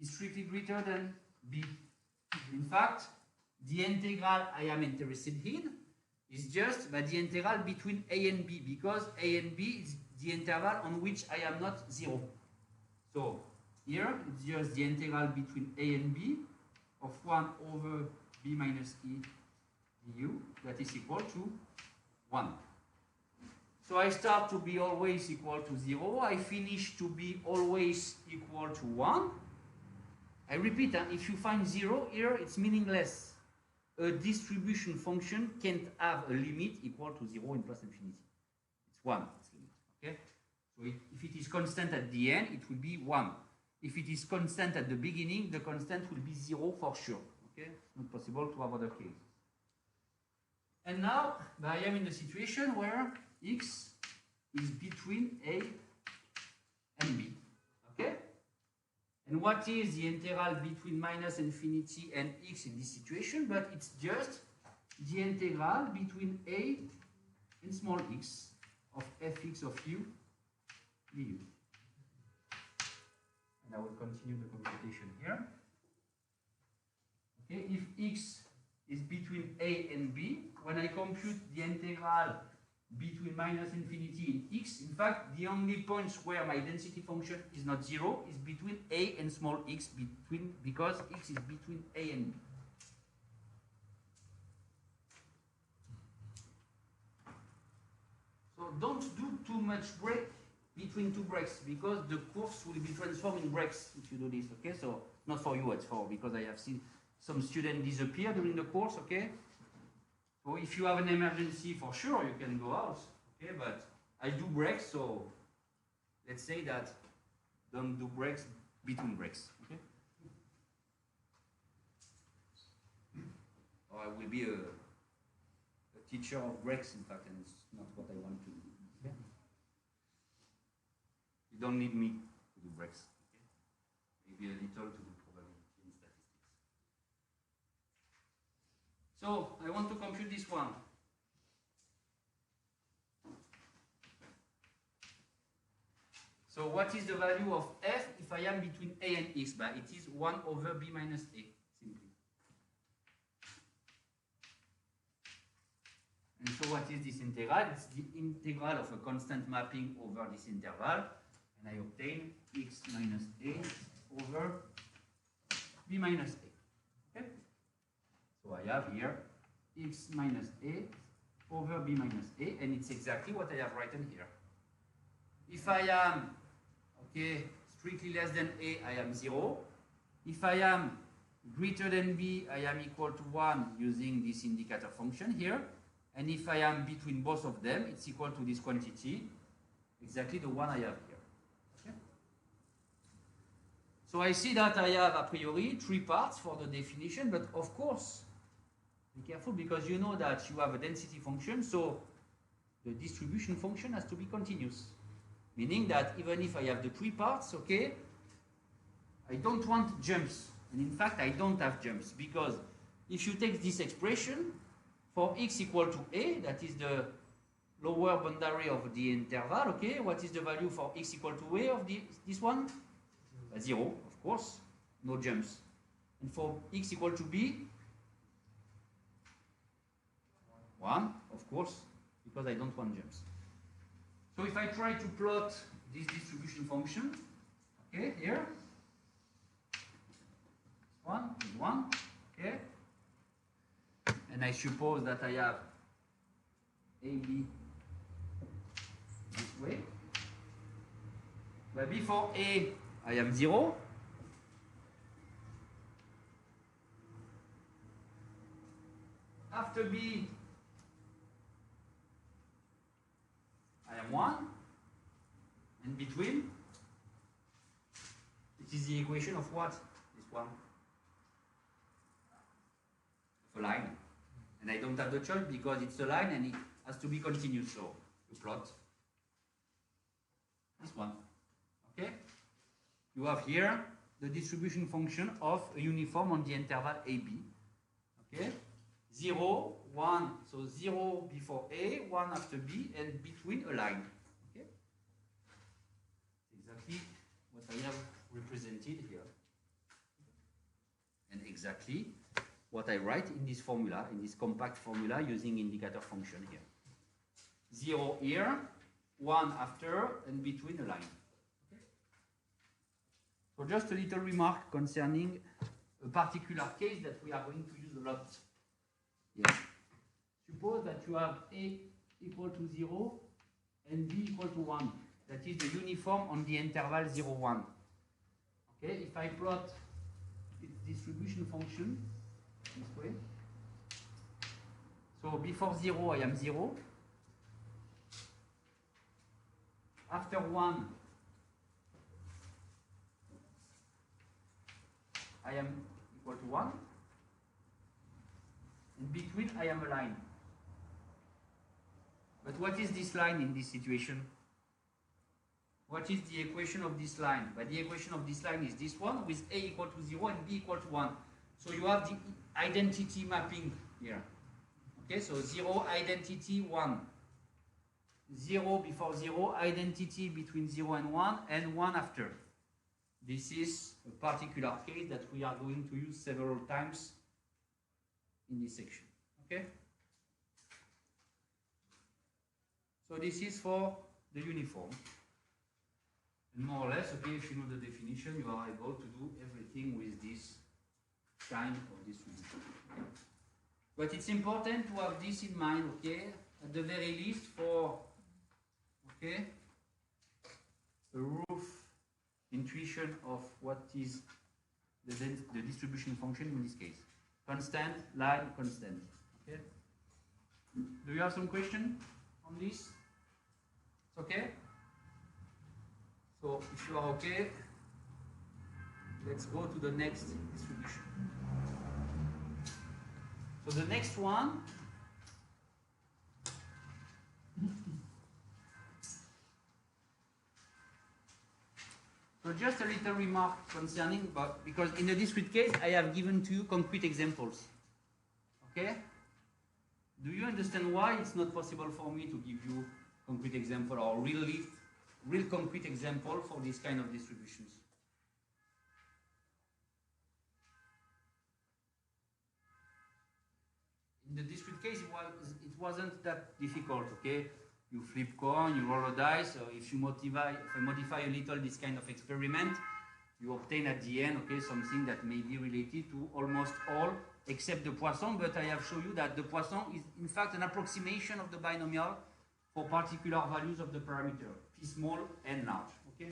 is strictly greater than B, in fact, the integral I am interested in is just the integral between A and B, because A and B is the interval on which I am not 0. So here it's just the integral between A and B of 1 over B minus E du, that is equal to 1. So I start to be always equal to 0. I finish to be always equal to 1. I repeat, if you find 0 here, it's meaningless. A distribution function can't have a limit equal to 0 in plus infinity. It's 1, its limit. Okay? So if it is constant at the end, it will be 1. If it is constant at the beginning, the constant will be 0 for sure. Okay? It's not possible to have other cases. And now I am in the situation where x is between A and B. Okay? And what is the integral between minus infinity and x in this situation? But it's just the integral between A and small x of fx of u du. And I will continue the computation here. Okay, if x is between A and B, when I compute the integral between minus infinity and x, in fact, the only points where my density function is not 0 is between A and small x, because x is between A and B. So don't do too much break between two breaks, because the course will be transformed in breaks if you do this, okay? So not for you, it's for, because I have seen some students disappear during the course, okay? So if you have an emergency, for sure you can go out, okay? But I do breaks, so let's say that don't do breaks between breaks, okay? Or I will be a teacher of breaks, in fact, and it's not what I want to do. Okay? You don't need me to do breaks, okay? Maybe a little to do probability in statistics. So I want to compute this one. So what is the value of f if I am between A and x? But it is 1 over b minus a, simply. And so what is this integral? It's the integral of a constant mapping over this interval. And I obtain x minus a over b minus a. Okay? So I have here x minus a over b minus a, and it's exactly what I have written here. If I am, okay, strictly less than a, I am 0. If I am greater than b, I am equal to 1 using this indicator function here. And if I am between both of them, it's equal to this quantity, exactly the one I have here. Okay? So I see that I have a priori 3 parts for the definition, but of course, be careful, because you know that you have a density function, so the distribution function has to be continuous. Meaning that even if I have the 3 parts, okay, I don't want jumps. And in fact, I don't have jumps, because if you take this expression, for x equal to a, that is the lower boundary of the interval, okay, what is the value for x equal to a of this one? 0, of course, no jumps. And for x equal to b, 1, of course, because I don't want jumps. So if I try to plot this distribution function, okay, here, 1 is 1, okay, and I suppose that I have AB this way. But before A, I am 0, After B, I am 1. And between, it is the equation of what? This one. Of a line. And I don't have the choice because it's a line and it has to be continuous. So you plot this one. Okay? You have here the distribution function of a uniform on the interval AB. Okay? 0, 1, so 0 before A, 1 after B, and between a line. Okay? Exactly what I have represented here. And exactly what I write in this formula, in this compact formula using indicator function here. 0 here, 1 after, and between a line. Okay? So just a little remark concerning a particular case that we are going to use a lot. Yeah. Suppose that you have A equal to 0 and B equal to 1. That is the uniform on the interval 0, 1. Okay, if I plot its distribution function this way. So before 0 I am 0. After 1 I am equal to 1. In between, I am a line. But what is this line in this situation? What is the equation of this line? But the equation of this line is this one with A equal to 0 and B equal to 1. So you have the identity mapping here. Okay, so 0, identity, 1. 0 before 0, identity between 0 and 1 after. This is a particular case that we are going to use several times in this section. Okay? So this is for the uniform. And more or less, okay, if you know the definition, you are able to do everything with this kind of distribution. Okay? But it's important to have this in mind, okay, at the very least for, okay, a rough intuition of what is the distribution function in this case. Constant, line, constant. Okay. Do you have some question on this? It's okay? So if you are okay, let's go to the next distribution. So the next one so just a little remark concerning, but because in the discrete case I have given to you concrete examples. Okay? Do you understand why it's not possible for me to give you concrete example or real concrete example for this kind of distributions? In the discrete case, it wasn't that difficult, okay? You flip coin, you roll a dice, so if I modify a little this kind of experiment, you obtain at the end, okay, something that may be related to almost all except the Poisson, but I have shown you that the Poisson is in fact an approximation of the binomial for particular values of the parameter, p small and large, okay?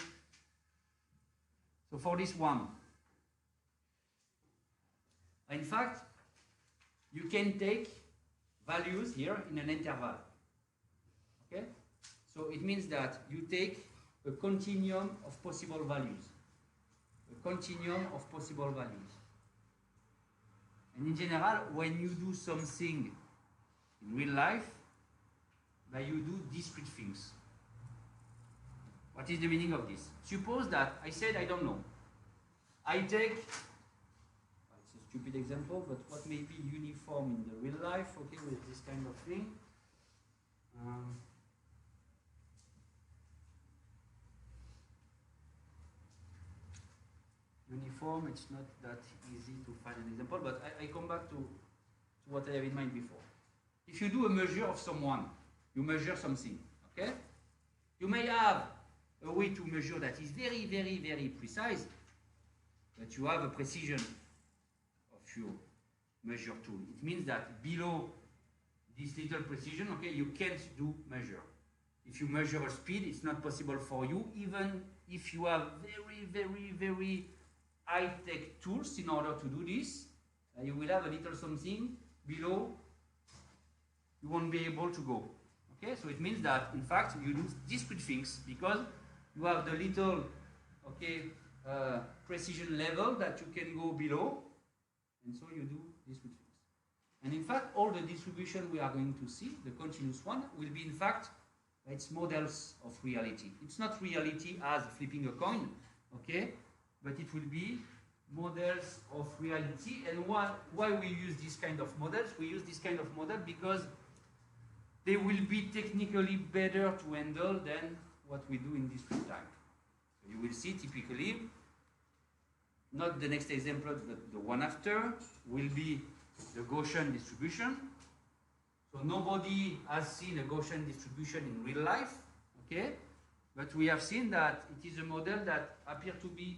So for this one, in fact, you can take values here in an interval. Okay? So it means that you take a continuum of possible values. A continuum of possible values. And in general, when you do something in real life, you do discrete things. What is the meaning of this? Suppose that I said, I don't know. I take, it's a stupid example, but what may be uniform in the real life, okay, with this kind of thing. Uniform, it's not that easy to find an example, but I come back to what I have in mind before. If you do a measure of someone, you measure something, okay? You may have a way to measure that is very, very, very precise, but you have a precision of your measure tool. It means that below this little precision, okay, you can't do measure. If you measure a speed, it's not possible for you, even if you have very, very, very high-tech tools in order to do this. You will have a little something below you won't be able to go. Okay, so it means that in fact you do discrete things because you have the little, okay, precision level that you can go below, and so you do discrete things. And in fact, all the distribution we are going to see, the continuous one, will be in fact, it's models of reality. It's not reality as flipping a coin, okay, but it will be models of reality. And why we use this kind of models? We use this kind of model because they will be technically better to handle than what we do in discrete time. So you will see typically, not the next example, but the one after, will be the Gaussian distribution. So nobody has seen a Gaussian distribution in real life, okay? But we have seen that it is a model that appears to be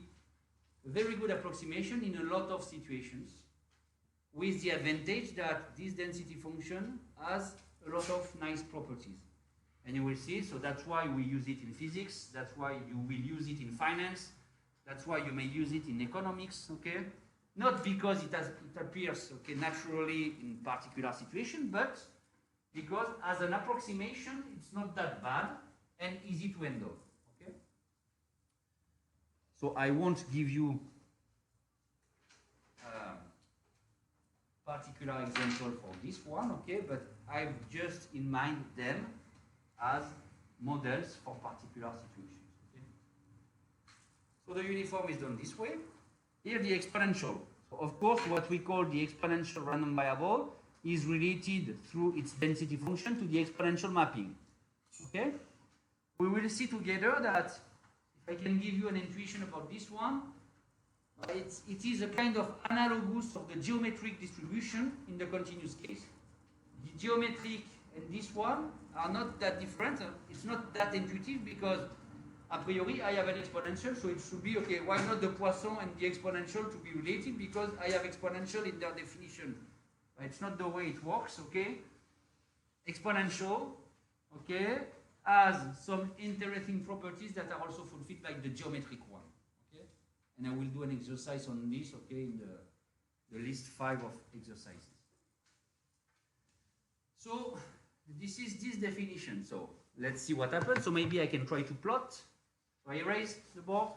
a very good approximation in a lot of situations, with the advantage that this density function has a lot of nice properties. And you will see, so that's why we use it in physics, that's why you will use it in finance, that's why you may use it in economics, okay? Not because it appears, okay, naturally in particular situation, but because as an approximation, it's not that bad and easy to handle, okay? So I won't give you particular example for this one, okay, but I've just in mind them as models for particular situations, okay? So the uniform is done this way. Here the exponential. So of course what we call the exponential random variable is related through its density function to the exponential mapping, okay? We will see together that if I can give you an intuition about this one, it is a kind of analogous of the geometric distribution in the continuous case. The geometric and this one are not that different. It's not that intuitive because a priori I have an exponential, so it should be okay. Why not the Poisson and the exponential to be related? Because I have exponential in their definition. It's not the way it works, okay? Exponential, okay, has some interesting properties that are also fulfilled by the geometric one. And I will do an exercise on this, okay, in the list 5 of exercises. So this is this definition. So let's see what happens. So maybe I can try to plot. So I erase the board,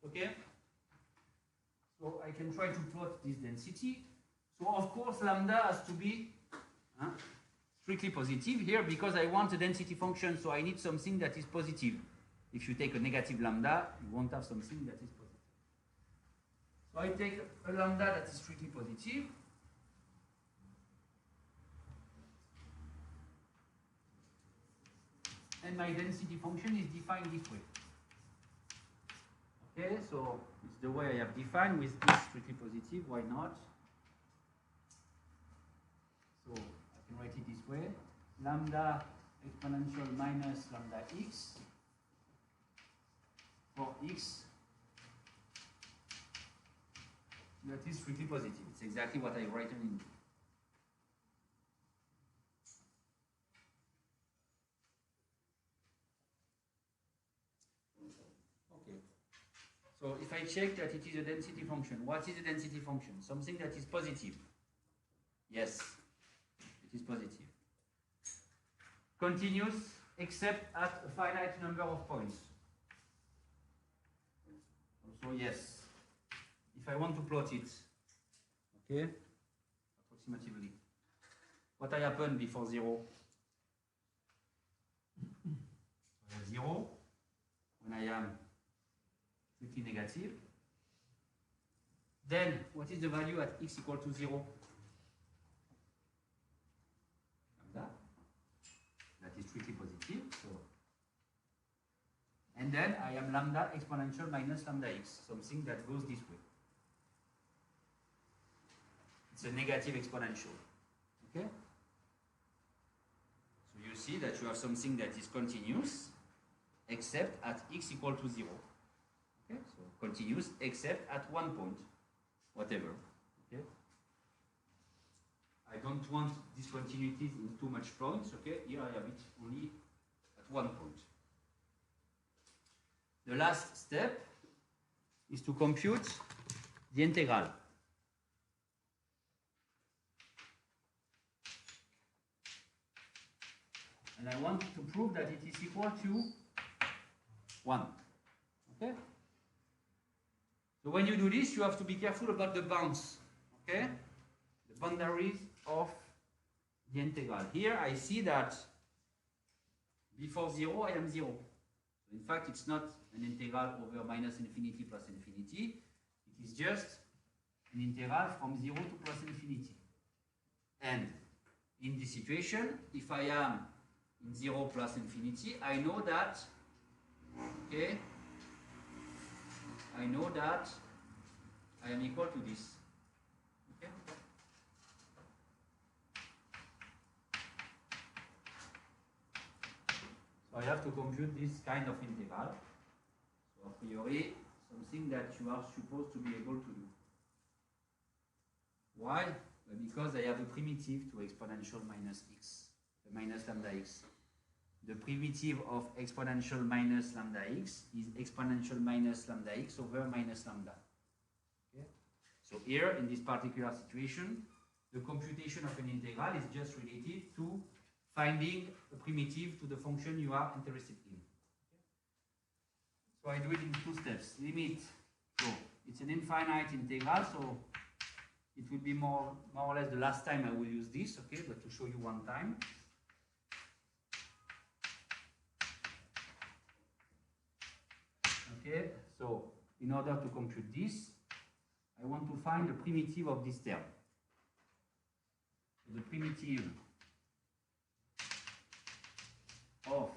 okay? So I can try to plot this density. So of course lambda has to be strictly positive here because I want a density function, so I need something that is positive. If you take a negative lambda, you won't have something that is positive. So I take a lambda that is strictly positive. And my density function is defined this way. Okay, so it's the way I have defined with this strictly positive, why not? So I can write it this way. Lambda exponential minus lambda x for x that is strictly positive. It's exactly what I write in. Okay. So if I check that it is a density function, what is a density function? Something that is positive. Yes, it is positive. Continuous except at a finite number of points. Also yes. If I want to plot it, okay, approximatively, what happened before 0? 0, when I am strictly negative. Then, what is the value at x equal to 0? Lambda. That is strictly positive. So, and then I am lambda exponential minus lambda x, something that goes this way. It's a negative exponential, okay? So you see that you have something that is continuous, except at x equal to 0. Okay, so continuous except at one point, whatever, okay? I don't want discontinuities in too much points, okay? Here I have it only at one point. The last step is to compute the integral. And I want to prove that it is equal to 1. Okay? So when you do this, you have to be careful about the bounds. Okay? The boundaries of the integral. Here I see that before 0 I am 0. So in fact it's not an integral over minus infinity plus infinity. It is just an integral from 0 to plus infinity. And in this situation, if I am in 0 plus infinity, I know that, okay, I know that I am equal to this. Okay? So I have to compute this kind of integral. So a priori, something that you are supposed to be able to do. Why? Because I have a primitive to exponential minus x, the minus lambda x. The primitive of exponential minus lambda x is exponential minus lambda x over minus lambda. Okay? So here, in this particular situation, the computation of an integral is just related to finding a primitive to the function you are interested in. Okay? So I do it in 2 steps. Limit. So it's an infinite integral, so it will be more or less the last time I will use this, okay, but to show you one time. Okay, so in order to compute this, I want to find the primitive of this term. So the primitive of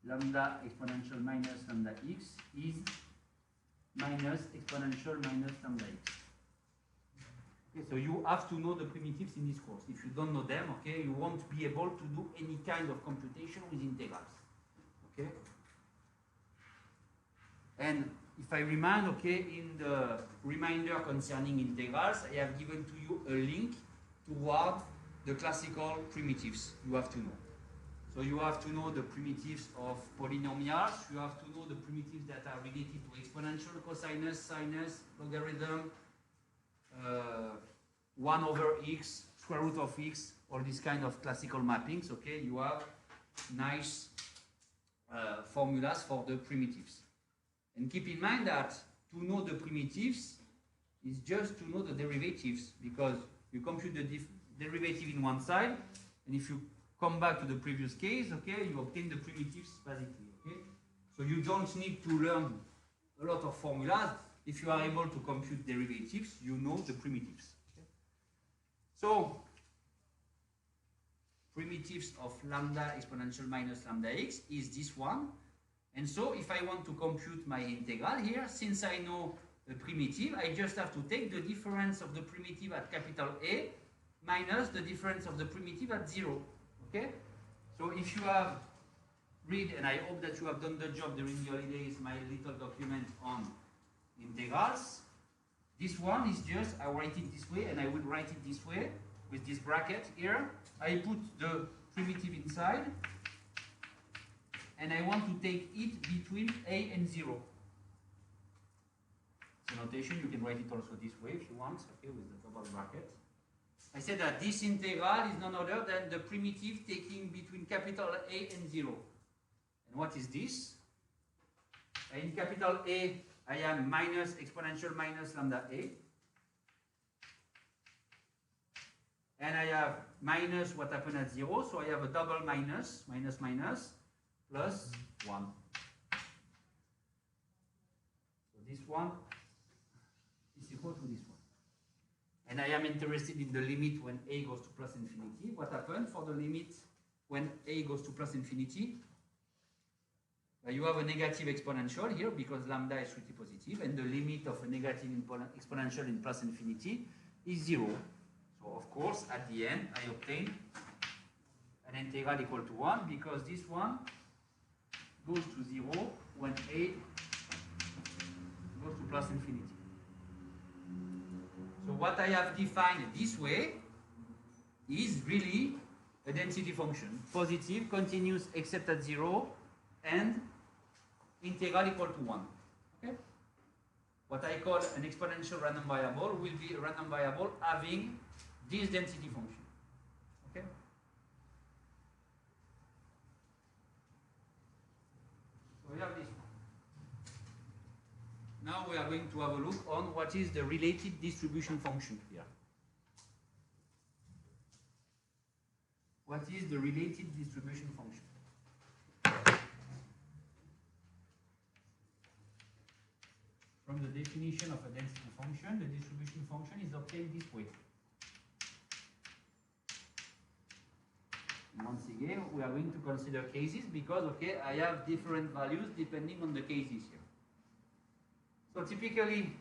lambda exponential minus lambda x is minus exponential minus lambda x. Okay, so you have to know the primitives in this course. If you don't know them, okay, you won't be able to do any kind of computation with integrals. Okay? And if I remind, okay, in the reminder concerning integrals, I have given to you a link toward the classical primitives you have to know. So you have to know the primitives of polynomials, you have to know the primitives that are related to exponential, cosinus, sinus, logarithm, 1 over x, square root of x, all these kind of classical mappings, okay? You have nice formulas for the primitives. And keep in mind that to know the primitives is just to know the derivatives, because you compute the derivative in one side, and if you come back to the previous case, okay, you obtain the primitives basically, okay? So you don't need to learn a lot of formulas. If you are able to compute derivatives, you know the primitives. Okay? So, primitives of lambda exponential minus lambda x is this one. And so, if I want to compute my integral here, since I know the primitive, I just have to take the difference of the primitive at capital A minus the difference of the primitive at 0. Okay? So, if you have read, and I hope that you have done the job during the holidays, my little document on integrals, this one is just, I write it this way, and I will write it this way with this bracket here. I put the primitive inside, and I want to take it between a and 0. So notation, you can write it also this way if you want, okay, with the double bracket. I said that this integral is none other than the primitive taking between capital A and 0. And what is this? In capital A, I am minus exponential minus lambda A. And I have minus what happened at 0, so I have a double minus, minus minus, plus 1. So this one is equal to this one. And I am interested in the limit when a goes to plus infinity. What happened for the limit when a goes to plus infinity? You have a negative exponential here because lambda is strictly positive, and the limit of a negative exponential in plus infinity is 0. So of course, at the end, I obtain an integral equal to 1 because this one goes to 0 when a goes to plus infinity. So what I have defined this way is really a density function. Positive, continuous except at 0, and integral equal to 1. Okay? What I call an exponential random variable will be a random variable having this density function. Okay? now we are going to have a look on what is the related distribution function here. What is the related distribution function? From the definition of a density function, the distribution function is obtained this way. Once again, we are going to consider cases because, okay, I have different values depending on the cases here. So typically,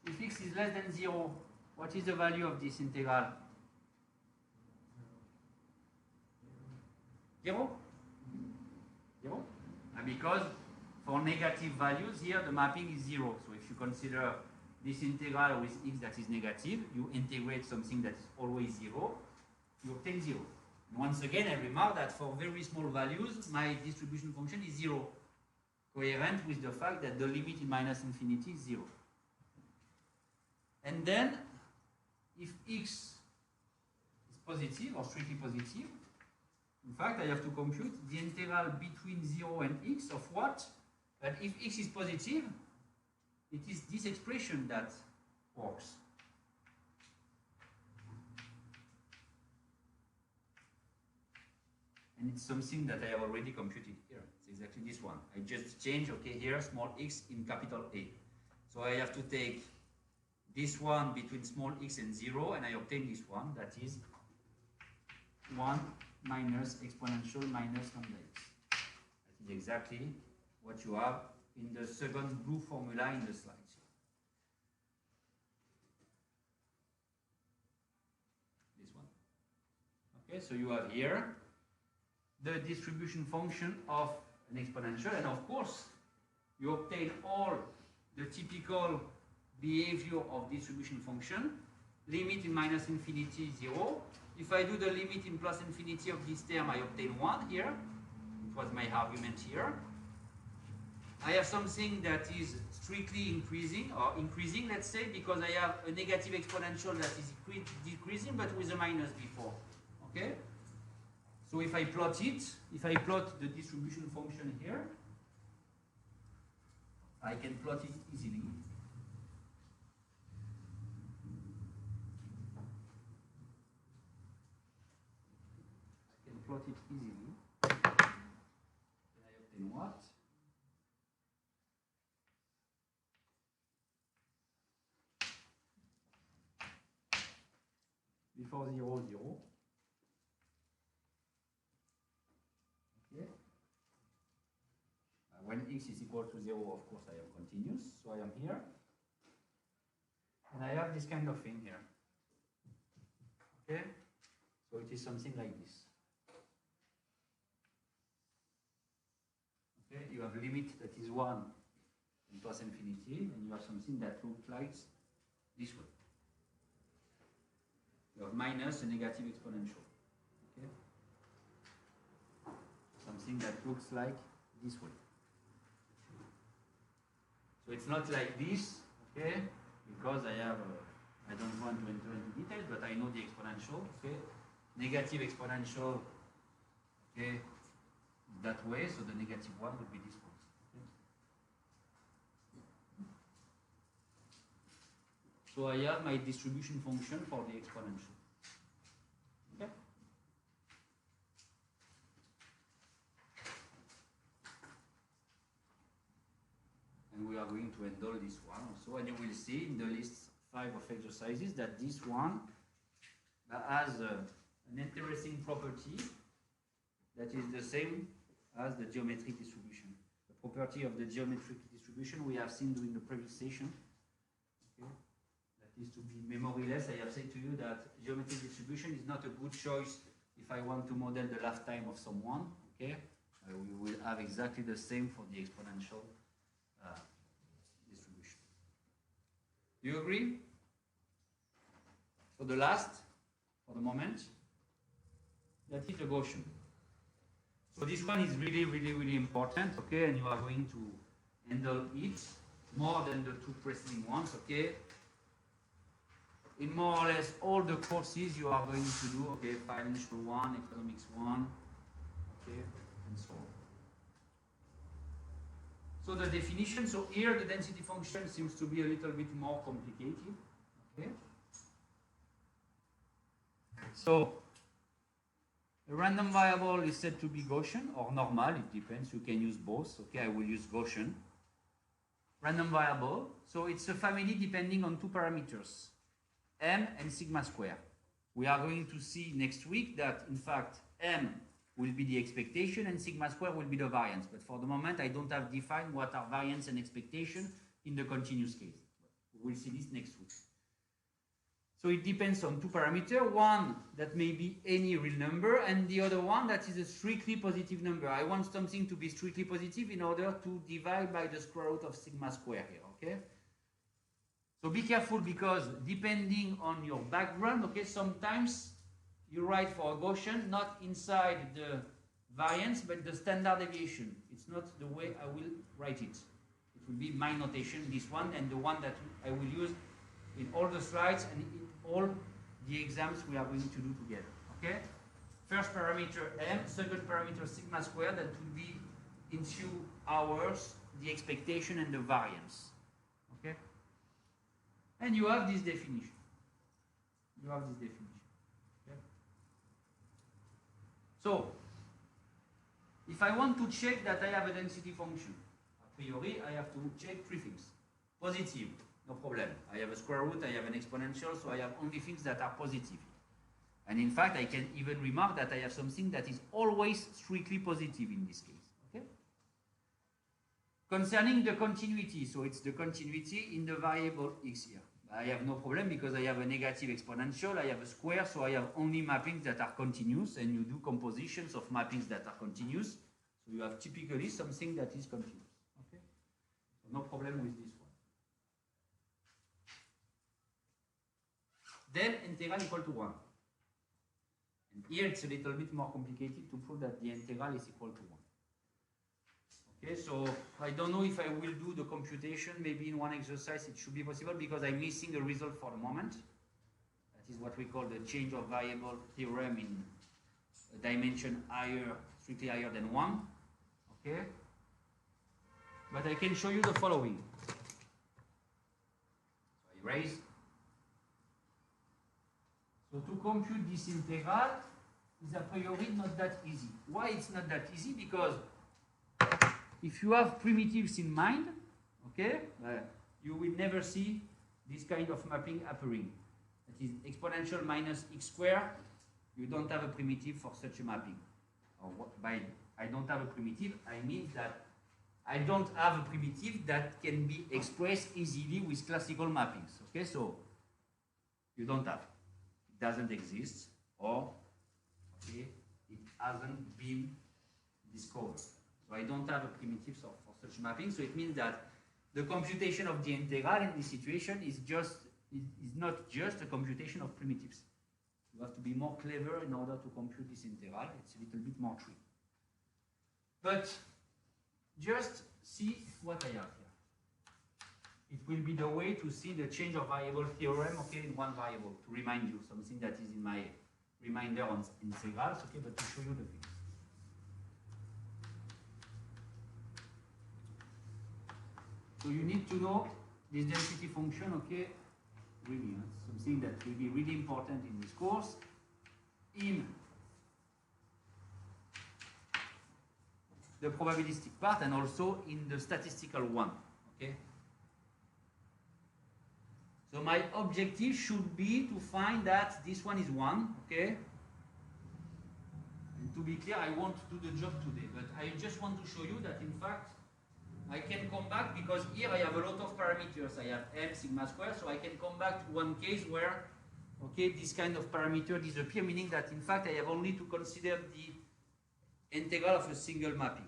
if x is less than 0, what is the value of this integral? 0? 0? Because for negative values here, the mapping is 0. So if you consider this integral with x that is negative, you integrate something that is always 0, you obtain 0. And once again, I remark that for very small values, my distribution function is 0, coherent with the fact that the limit in minus infinity is 0. And then, if x is positive or strictly positive, in fact, I have to compute the integral between 0 and x of what? But if x is positive, it is this expression that works. And it's something that I have already computed here. It's exactly this one. I just change, okay, here, small x in capital A. So I have to take this one between small x and 0, and I obtain this one, that is 1 minus exponential minus lambda x. That is exactly what you have in the second blue formula in the slides. This one. Okay, so you have here the distribution function of an exponential, and of course you obtain all the typical behavior of distribution function. Limit in minus infinity 0. If I do the limit in plus infinity of this term, I obtain 1 here. It was my argument here. I have something that is strictly increasing, or increasing, let's say, because I have a negative exponential that is decreasing, but with a minus before. Okay? So if I plot it, if I plot the distribution function here, I can plot it easily. Plot it easily. Then I obtain what? Before 0, 0. Okay. When x is equal to 0, of course, I am continuous. So I am here. And I have this kind of thing here. Okay? So it is something like this. Okay, you have a limit that is 1 in plus infinity, and you have something that looks like this way. You have minus a negative exponential. Okay? Something that looks like this way. So it's not like this, okay? Because I don't want to enter into details, but I know the exponential, okay? Negative exponential, okay? That way, so the negative one would be this one. Okay. So I have my distribution function for the exponential. Okay. And we are going to handle this one also, and you will see in the list 5 of exercises that this one has an interesting property that is the same as the geometric distribution. The property of the geometric distribution we have seen during the previous session. Okay. That is to be memoryless. I have said to you that geometric distribution is not a good choice if I want to model the lifetime of someone. Okay, we will have exactly the same for the exponential distribution. Do you agree? So the last, for the moment, that is the Gaussian. So this one is really, really, really important, okay, and you are going to handle it more than the 2 preceding ones, okay. In more or less all the courses you are going to do, okay, financial 1, economics 1, okay, and so on. So the definition, so here the density function seems to be a little bit more complicated. Okay. So a random variable is said to be Gaussian or normal, it depends, you can use both. Okay, I will use Gaussian. Random variable, so it's a family depending on two parameters, m and sigma square. We are going to see next week that in fact m will be the expectation and sigma square will be the variance. But for the moment, I don't have defined what are variance and expectation in the continuous case. We'll see this next week. So it depends on two parameters, one that may be any real number and the other one that is a strictly positive number. I want something to be strictly positive in order to divide by the square root of sigma square here, okay? So be careful because depending on your background, okay, sometimes you write for a Gaussian not inside the variance but the standard deviation. It's not the way I will write it. It will be my notation, this one, and the one that I will use in all the slides and in all the exams we are going to do together. Okay? First parameter m, second parameter sigma squared, that will be in few hours the expectation and the variance. Okay? And you have this definition. You have this definition. Okay? So, if I want to check that I have a density function, a priori I have to check three things. Positive. No problem. I have a square root, I have an exponential, so I have only things that are positive. And in fact, I can even remark that I have something that is always strictly positive in this case. Okay? Concerning the continuity, so it's the continuity in the variable x here. I have no problem because I have a negative exponential, I have a square, so I have only mappings that are continuous, and you do compositions of mappings that are continuous. So you have typically something that is continuous. Okay? So no problem with this one. Then integral equal to 1. And here it's a little bit more complicated to prove that the integral is equal to 1. Okay, so I don't know if I will do the computation. Maybe in one exercise it should be possible because I'm missing a result for the moment. That is what we call the change of variable theorem in a dimension higher, strictly higher than 1. Okay, but I can show you the following. So I erase. So to compute this integral is a priori not that easy. Why it's not that easy? Because if you have primitives in mind, okay, you will never see this kind of mapping appearing. That is exponential minus x squared. You don't have a primitive for such a mapping. Or what, by I don't have a primitive, I mean that I don't have a primitive that can be expressed easily with classical mappings. Okay, so you don't have. It doesn't exist, or okay, it hasn't been discovered. So I don't have a primitive for such mapping. So it means that the computation of the integral in this situation is not just a computation of primitives. You have to be more clever in order to compute this integral. It's a little bit more tricky. But just see what I have here. It will be the way to see the change of variable theorem, okay, in one variable, to remind you something that is in my reminder on integrals, okay, but to show you the things. So you need to know this density function, okay, really, something that will be really important in this course. In the probabilistic part and also in the statistical one, okay? So my objective should be to find that this one is 1, okay? And to be clear, I won't do the job today, but I just want to show you that in fact, I can come back because here I have a lot of parameters. I have m sigma squared, so I can come back to one case where, okay, this kind of parameter disappear, meaning that in fact I have only to consider the integral of a single mapping.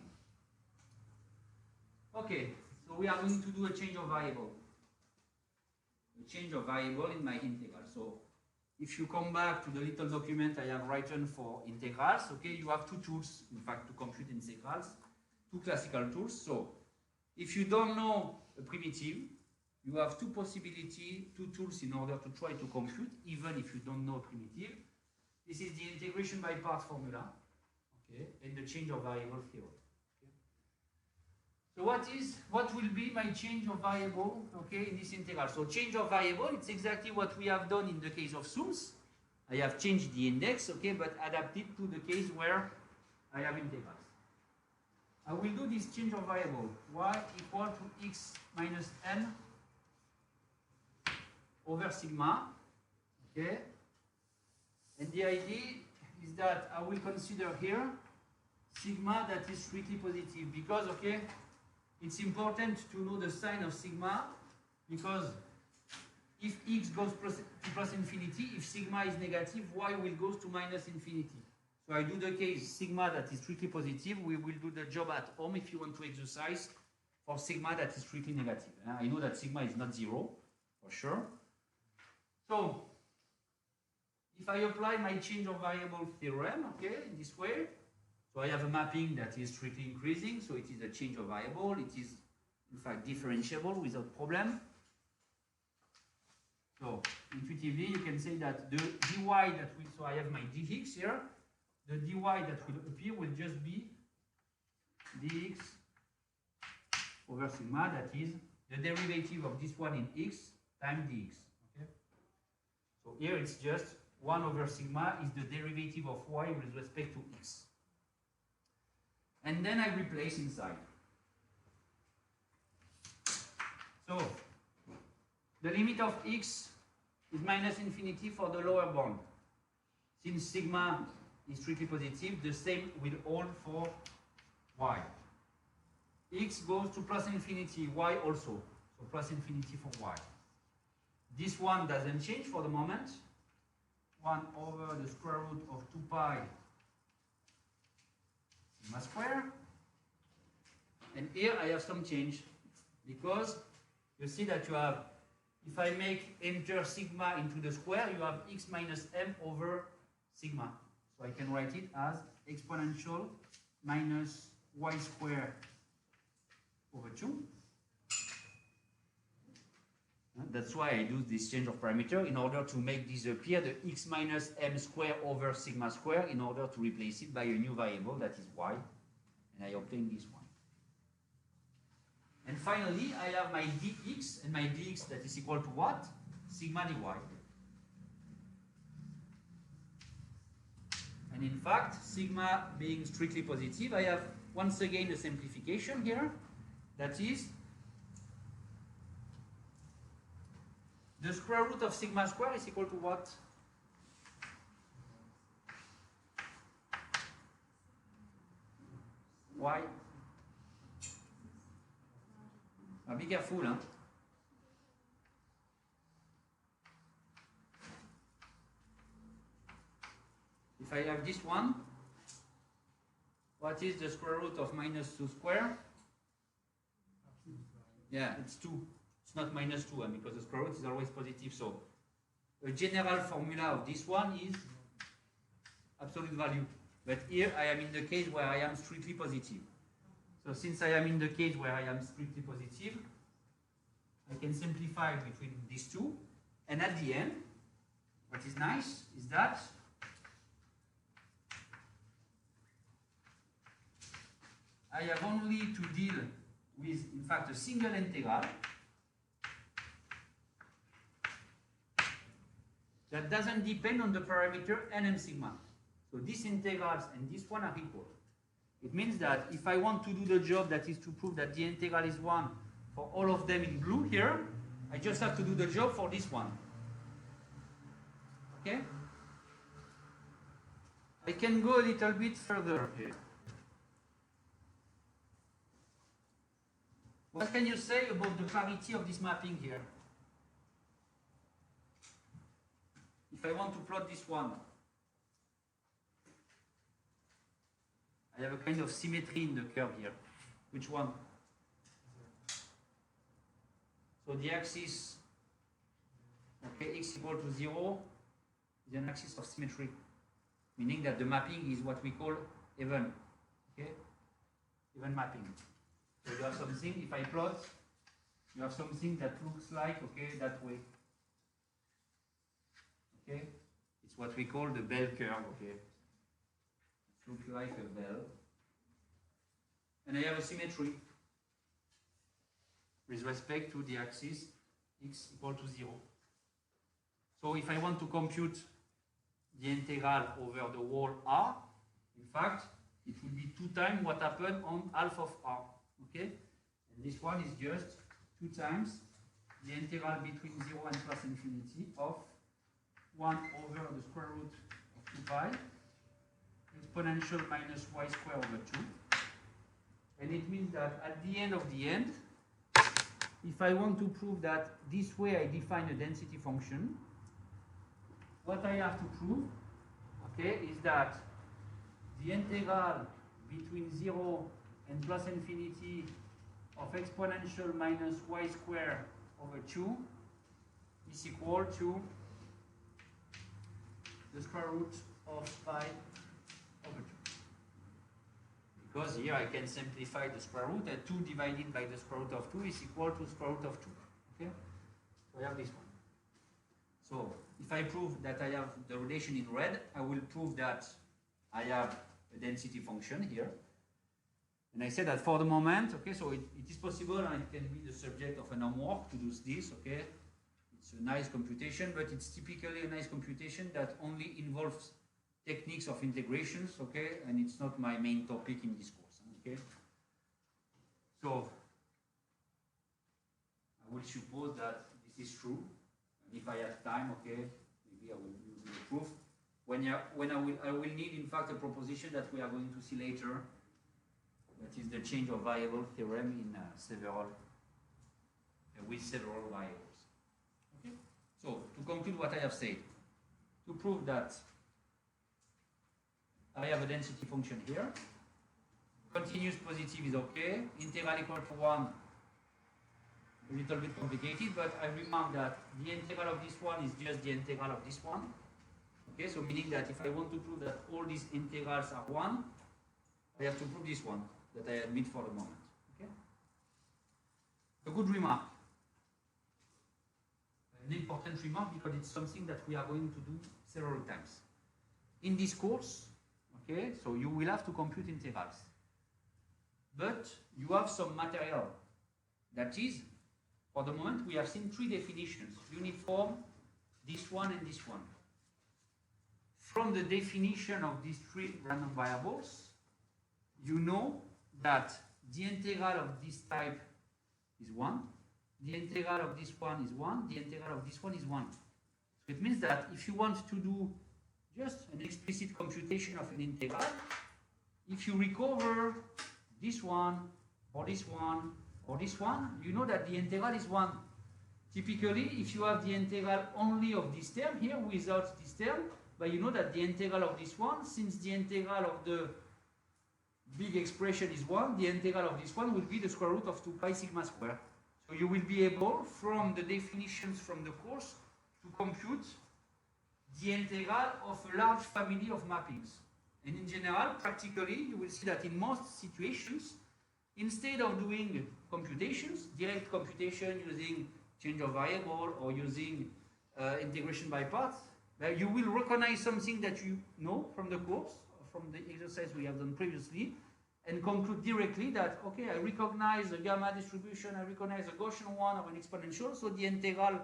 Okay, so we are going to do a change of variable. A change of variable in my integral. So if you come back to the little document I have written for integrals, okay, you have two tools, in fact, to compute integrals, two classical tools. So if you don't know a primitive, you have two possibilities, two tools in order to try to compute, even if you don't know a primitive. This is the integration by parts formula, okay, and the change of variable theorem. Okay. So what will be my change of variable, okay, in this integral? So change of variable, it's exactly what we have done in the case of sums. I have changed the index, okay, but adapted to the case where I have integrals. I will do this change of variable, y equal to x minus m over sigma, okay? And the idea is that I will consider here sigma that is strictly positive because, okay, it's important to know the sign of sigma because if x goes to plus infinity, if sigma is negative, y will go to minus infinity. So I do the case sigma that is strictly positive. We will do the job at home if you want to exercise for sigma that is strictly negative. I know that sigma is not 0, for sure. So if I apply my change of variable theorem, okay, in this way, so I have a mapping that is strictly increasing, so it is a change of variable. It is, in fact, differentiable without problem. So intuitively, you can say that the dy that will, so I have my dx here, the dy that will appear will just be dx over sigma, that is the derivative of this one in x times dx. Okay? So here it's just 1 over sigma is the derivative of y with respect to x. And then I replace inside. So the limit of x is minus infinity for the lower bound. Since sigma is strictly positive, the same will hold for y. X goes to plus infinity, y also. So plus infinity for y. This one doesn't change for the moment. 1 over the square root of 2 pi sigma square. And here I have some change because you see that you have, if I make enter sigma into the square, you have x minus m over sigma. So I can write it as exponential minus y squared over 2. That's why I do this change of parameter in order to make this appear the x minus m squared over sigma squared in order to replace it by a new variable that is y. And I obtain this one. And finally, I have my dx, and my dx that is equal to what? Sigma dy. And in fact, sigma being strictly positive, I have once again a simplification here. That is the square root of sigma square is equal to what? Y. Now be careful, huh? If I have this one, what is the square root of minus 2 squared? Yeah, it's 2. It's not minus 2, because the square root is always positive. So a general formula of this one is absolute value. But here I am in the case where I am strictly positive. So since I am in the case where I am strictly positive, I can simplify between these two. And at the end, what is nice is that I have only to deal with, in fact, a single integral that doesn't depend on the parameter nm sigma. So these integrals and this one are equal. It means that if I want to do the job that is to prove that the integral is 1 for all of them in blue here, I just have to do the job for this one. Okay? I can go a little bit further here. What can you say about the clarity of this mapping here? If I want to plot this one, I have a kind of symmetry in the curve here. Which one? So the axis, okay, x equal to 0 is an axis of symmetry, meaning that the mapping is what we call even, okay? Even mapping. So you have something, if I plot, you have something that looks like, okay, that way. Okay? It's what we call the bell curve, okay? It looks like a bell. And I have a symmetry. with respect to the axis x equal to 0. So if I want to compute the integral over the whole r, in fact, it will be 2 times what happened on half of r. Okay? And this one is just 2 times the integral between 0 and plus infinity of 1 over the square root of 2 pi exponential minus y squared over 2. And it means that at the end of the end, if I want to prove that this way I define a density function, what I have to prove, okay, is that the integral between 0 and plus infinity of exponential minus y squared over 2 is equal to the square root of pi over 2. Because here I can simplify the square root, and 2 divided by the square root of 2 is equal to square root of 2. Okay? So I have this one. So if I prove that I have the relation in red, I will prove that I have a density function here. And I said that for the moment, okay, so it is possible and it can be the subject of an homework to do this, okay. It's a nice computation, but it's typically a nice computation that only involves techniques of integrations, okay, and it's not my main topic in this course, okay. So I will suppose that this is true, and if I have time, okay, maybe I will use the proof. I will need, in fact, a proposition that we are going to see later. That is the change of variable theorem in with several variables. Okay. So to conclude what I have said, to prove that I have a density function here, continuous positive is okay, integral equal to 1, a little bit complicated, but I remark that the integral of this one is just the integral of this one. Okay, so meaning that if I want to prove that all these integrals are 1, I have to prove this one that I admit for the moment. Okay? A good remark. An important remark because it's something that we are going to do several times. In this course, okay, so you will have to compute integrals. But you have some material. That is, for the moment, we have seen 3 definitions. Uniform, this one, and this one. From the definition of these 3 random variables, you know that the integral of this type is 1, the integral of this one is 1, the integral of this one is 1. So it means that if you want to do just an explicit computation of an integral, if you recover this one, or this one, or this one, you know that the integral is 1. Typically, if you have the integral only of this term here without this term, but you know that the integral of this one, since the integral of the big expression is 1, the integral of this one will be the square root of 2 pi sigma squared. So you will be able, from the definitions from the course, to compute the integral of a large family of mappings. And in general, practically, you will see that in most situations, instead of doing computations, direct computation using change of variable or using integration by parts, you will recognize something that you know from the course, from the exercise we have done previously, and conclude directly that, okay, I recognize a gamma distribution, I recognize a Gaussian one or an exponential, so the integral,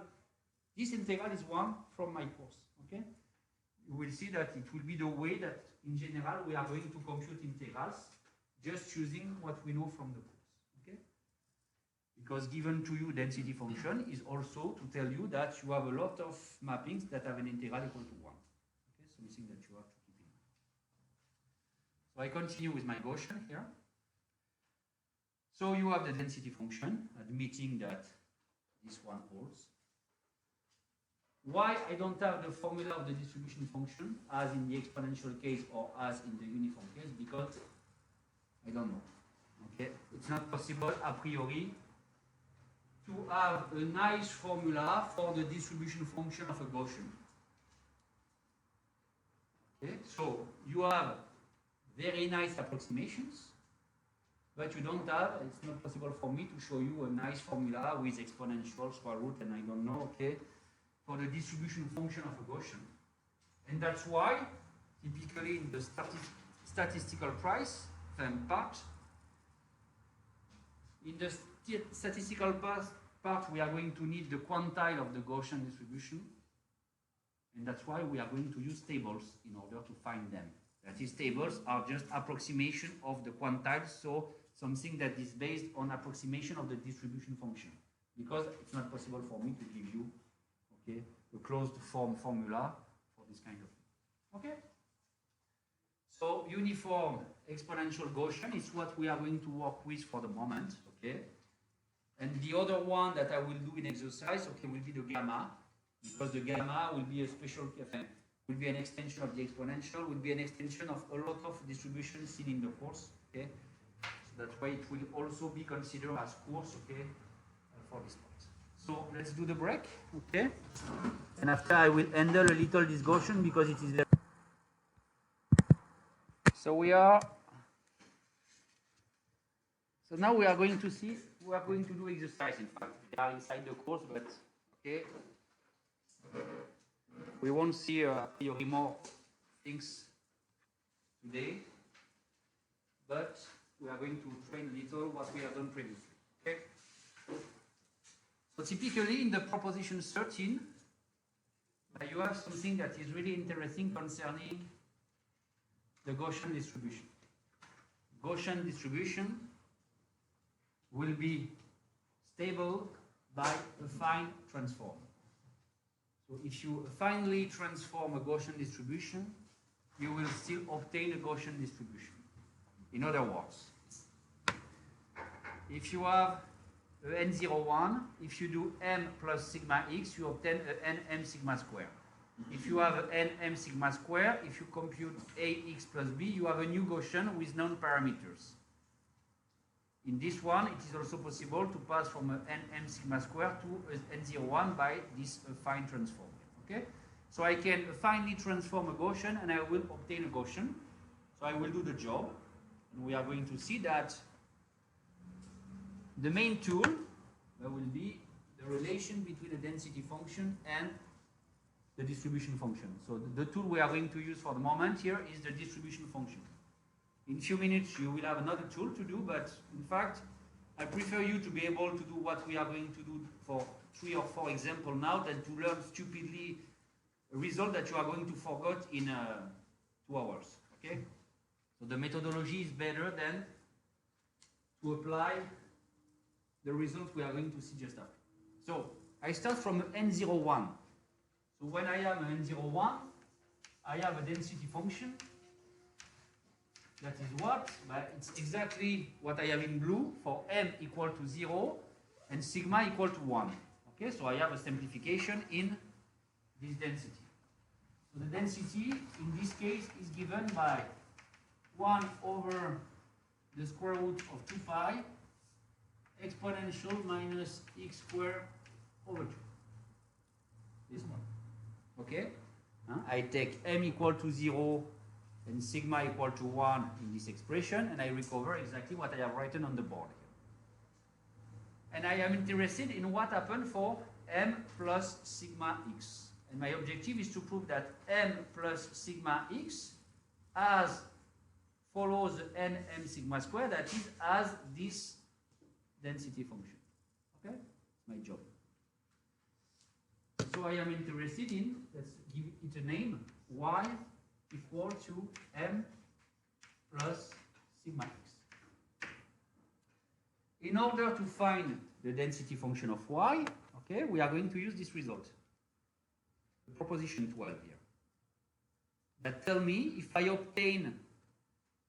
this integral is 1 from my course, okay? You will see that it will be the way that, in general, we are going to compute integrals, just using what we know from the course, okay? Because given to you density function is also to tell you that you have a lot of mappings that have an integral equal to 1. Okay, something that you have to keep in mind. So I continue with my Gaussian here. So you have the density function, admitting that this one holds. Why I don't have the formula of the distribution function as in the exponential case or as in the uniform case? Because I don't know. Okay, it's not possible a priori to have a nice formula for the distribution function of a Gaussian. Okay, so you have very nice approximations, but you don't have, it's not possible for me to show you a nice formula with exponential, square root, and I don't know, okay, for the distribution function of a Gaussian. And that's why, typically in the statistical price part, In the statistical part, we are going to need the quantile of the Gaussian distribution, and that's why we are going to use tables in order to find them. That is, tables are just approximation of the quantiles, so something that is based on approximation of the distribution function, because it's not possible for me to give you, okay, a closed form formula for this kind of thing. Okay? So uniform exponential Gaussian is what we are going to work with for the moment, okay? And the other one that I will do in exercise, okay, will be the gamma, because the gamma will be a special, will be an extension of the exponential, will be an extension of a lot of distributions seen in the course, okay? So that's why it will also be considered as course, okay, for this part. So let's do the break, okay? And after I will handle a little this Gaussian because it is very... So now we are going to see, we are going to do exercise, in fact. They are inside the course, but, okay. We won't see theory more things today, but we are going to train a little what we have done previously, okay? So typically in the proposition 13, you have something that is really interesting concerning the Gaussian distribution. Gaussian distribution will be stable by affine transform. So if you finally transform a Gaussian distribution, you will still obtain a Gaussian distribution. In other words, if you have a n01, if you do m plus sigma x, you obtain a nm sigma square. If you have an nm sigma square, if you compute ax plus b, you have a new Gaussian with known parameters. In this one, it is also possible to pass from an nm sigma square to an n01 by this affine transform. Okay? So I can finally transform a Gaussian and I will obtain a Gaussian. So I will do the job. And we are going to see that the main tool will be the relation between the density function and the distribution function. So the tool we are going to use for the moment here is the distribution function. In a few minutes you will have another tool to do, but in fact I prefer you to be able to do what we are going to do for 3 or 4 examples now than to learn stupidly a result that you are going to forget in 2 hours. Okay? So the methodology is better than to apply the result we are going to see just after. So I start from n01. So when I have an n01, I have a density function. That is what? But it's exactly what I have in blue for m equal to 0 and sigma equal to 1. Okay, so I have a simplification in this density. So the density in this case is given by 1 over the square root of 2 pi exponential minus x squared over 2. This one. Okay? I take m equal to 0 and sigma equal to 1 in this expression, and I recover exactly what I have written on the board here. And I am interested in what happened for m plus sigma x. And my objective is to prove that m plus sigma x as follows the nm sigma square, that is, as this density function. Okay? My job. So I am interested in, let's give it a name, y equal to m plus sigma x. In order to find the density function of y, okay, we are going to use this result, the proposition 12 here, that tell me if I obtain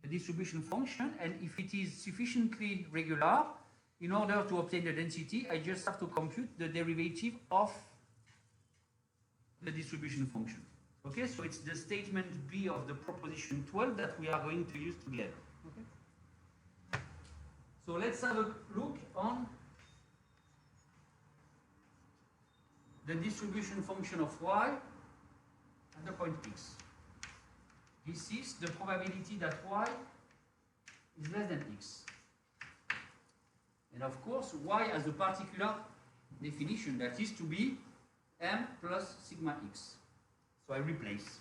the distribution function and if it is sufficiently regular, in order to obtain the density, I just have to compute the derivative of the distribution function. Okay, so it's the statement B of the proposition 12 that we are going to use together. Okay. So let's have a look on the distribution function of y at the point x. This is the probability that y is less than x. And of course, y has a particular definition, that is to be m plus sigma x. So I replace.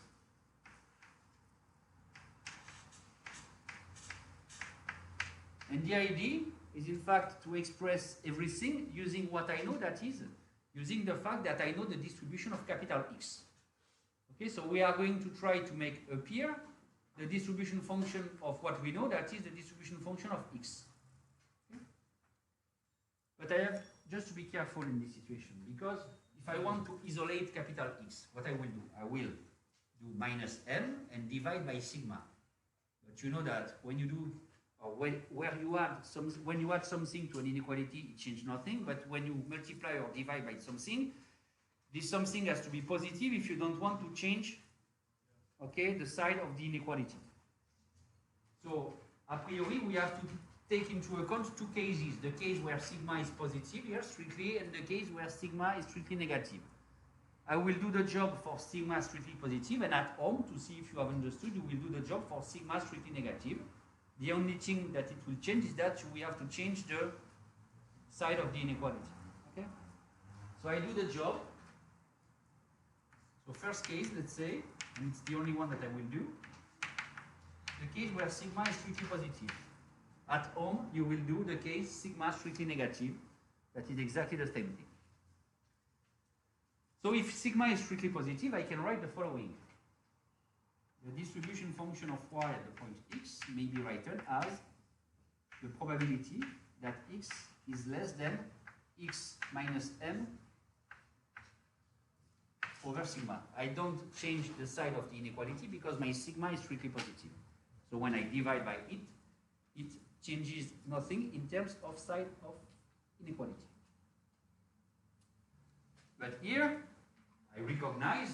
And the idea is in fact to express everything using what I know, that is, using the fact that I know the distribution of capital X. Okay, so we are going to try to make appear the distribution function of what we know, that is the distribution function of X. Okay? But I have just to be careful in this situation, because if I want to isolate capital X, what I will do? I will do minus m and divide by sigma. But you know that when you do, or when you add something to an inequality, it changes nothing. But when you multiply or divide by something, this something has to be positive if you don't want to change, okay, the side of the inequality. So a priori, we have to take into account two cases: the case where sigma is positive here strictly, and the case where sigma is strictly negative. I will do the job for sigma strictly positive, and at home, to see if you have understood, you will do the job for sigma strictly negative. The only thing that it will change is that we have to change the side of the inequality. Okay? So I do the job. So first case, let's say, and it's the only one that I will do, the case where sigma is strictly positive. At home, you will do the case sigma strictly negative. That is exactly the same thing. So if sigma is strictly positive, I can write the following. The distribution function of y at the point x may be written as the probability that x is less than x minus m over sigma. I don't change the side of the inequality because my sigma is strictly positive. So when I divide by it, it changes nothing in terms of side of inequality. But here, I recognize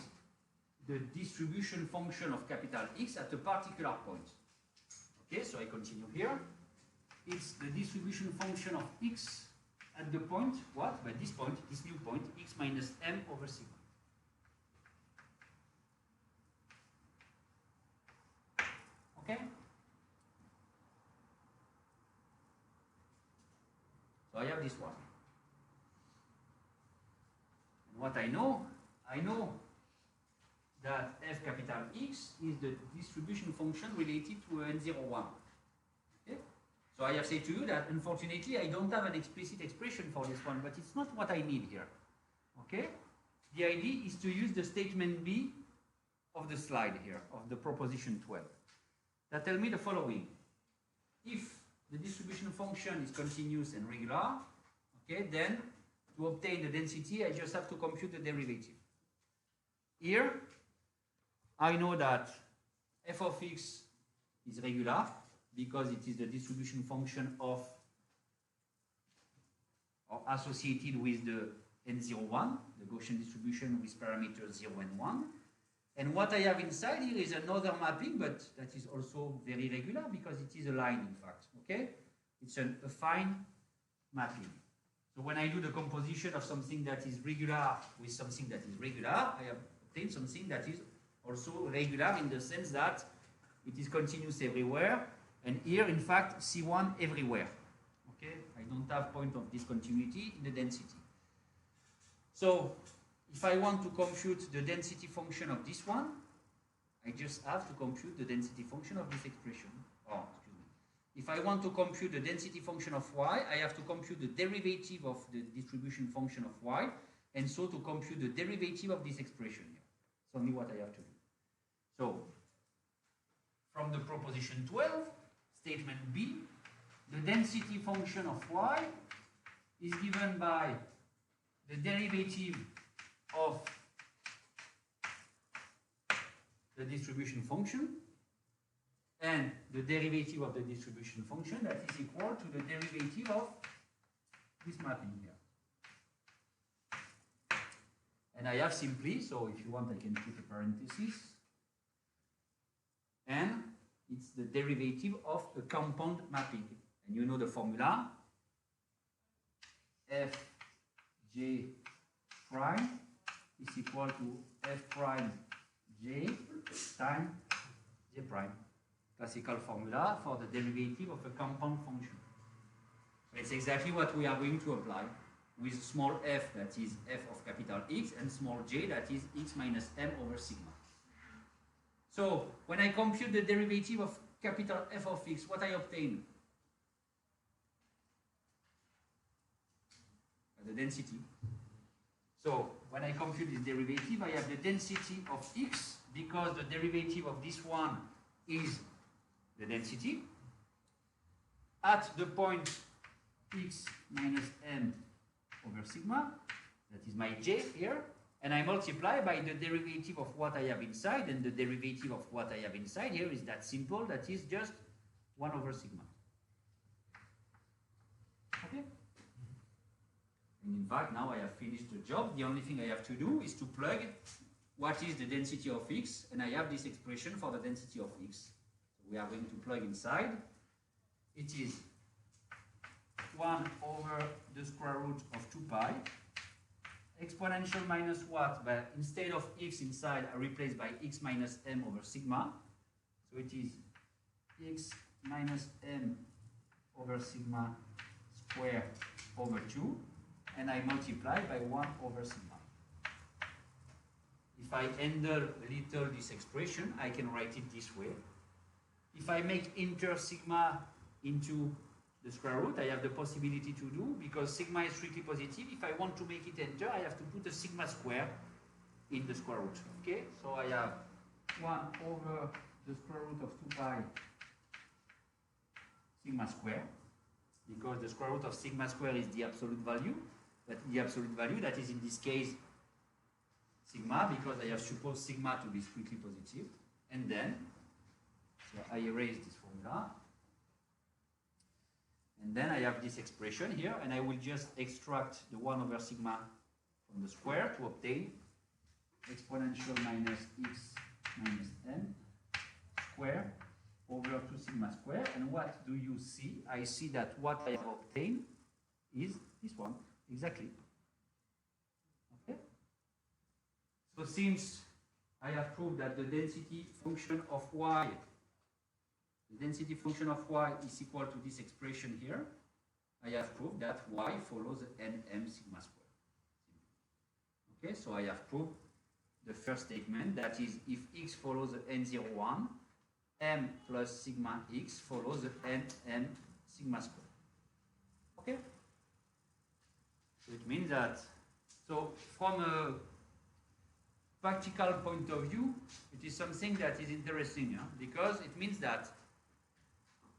the distribution function of capital X at a particular point. Okay, so I continue here. It's the distribution function of X at the point, what? By this point, this new point, X minus m over sigma. Okay? So I have this one. And what I know that f capital X is the distribution function related to n01. Okay? So I have said to you that unfortunately I don't have an explicit expression for this one, but it's not what I need here. Okay? The idea is to use the statement B of the slide here, of the proposition 12. That tells me the following. If the distribution function is continuous and regular, okay, then to obtain the density, I just have to compute the derivative. Here, I know that f of x is regular because it is the distribution function of or associated with the n01, the Gaussian distribution with parameters 0 and 1. And what I have inside here is another mapping, but that is also very regular because it is a line, in fact. Okay? It's a affine mapping. So when I do the composition of something that is regular with something that is regular, I have obtained something that is also regular in the sense that it is continuous everywhere, and here, in fact, C1 everywhere. Okay? I don't have point of discontinuity in the density. So, if I want to compute the density function of this one, I just have to compute the density function of this expression. Oh, excuse me. If I want to compute the density function of y, I have to compute the derivative of the distribution function of y, and so to compute the derivative of this expression here. It's only what I have to do. So, from the proposition 12, statement B, the density function of y is given by the derivative of the distribution function and the derivative of the distribution function that is equal to the derivative of this mapping here. And I have simply, so if you want I can put a parenthesis, and it's the derivative of a compound mapping. And you know the formula, f j prime is equal to f prime j times j prime. Classical formula for the derivative of a compound function. It's exactly what we are going to apply with small f, that is f of capital X, and small j, that is x minus m over sigma. So when I compute the derivative of capital F of x, what I obtain? the density. So when I compute this derivative, I have the density of x, because the derivative of this one is the density, at the point x minus m over sigma, that is my j here, and I multiply by the derivative of what I have inside, and the derivative of what I have inside here is that simple, that is just 1 over sigma. Okay? And in fact, now I have finished the job. The only thing I have to do is to plug what is the density of x, and I have this expression for the density of x. So we are going to plug inside. It is 1 over the square root of 2 pi, exponential minus what? But instead of x inside, I replace by x minus m over sigma. So it is x minus m over sigma square over 2, and I multiply by 1 over sigma. If I handle a little this expression, I can write it this way. If I make inter sigma into the square root, I have the possibility to do, because sigma is strictly positive, if I want to make it enter, I have to put a sigma square in the square root. Okay, so I have 1 over the square root of 2 pi sigma square, because the square root of sigma square is the absolute value, but the absolute value, that is in this case sigma, because I have supposed sigma to be strictly positive, and then, so I erase this formula, and then I have this expression here, and I will just extract the 1 over sigma from the square to obtain exponential minus x minus m square over 2 sigma square. And what do you see? I see that what I have obtained is this one, exactly. Okay? So since I have proved that the density function of y, the density function of y is equal to this expression here, I have proved that y follows nm sigma square. Okay, so I have proved the first statement, that is, if x follows the n01, m plus sigma x follows the nm sigma square. Okay? So it means that, so from a practical point of view, it is something that is interesting, yeah? Because it means that,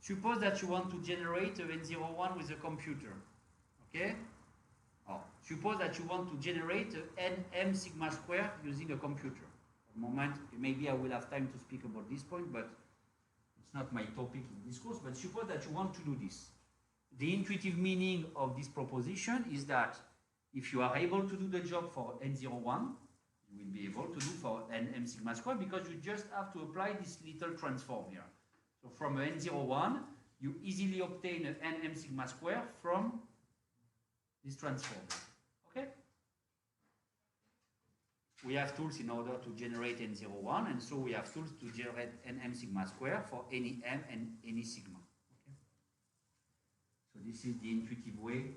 suppose that you want to generate a n01 with a computer, okay? Or suppose that you want to generate an nm sigma square using a computer. For the moment, maybe I will have time to speak about this point, but it's not my topic in this course. But suppose that you want to do this. The intuitive meaning of this proposition is that if you are able to do the job for n01, you will be able to do for nm sigma square, because you just have to apply this little transform here. So from n01, you easily obtain an nm sigma square from this transform. Okay? We have tools in order to generate n01, and so we have tools to generate nm sigma square for any m and any sigma. Okay? So this is the intuitive way.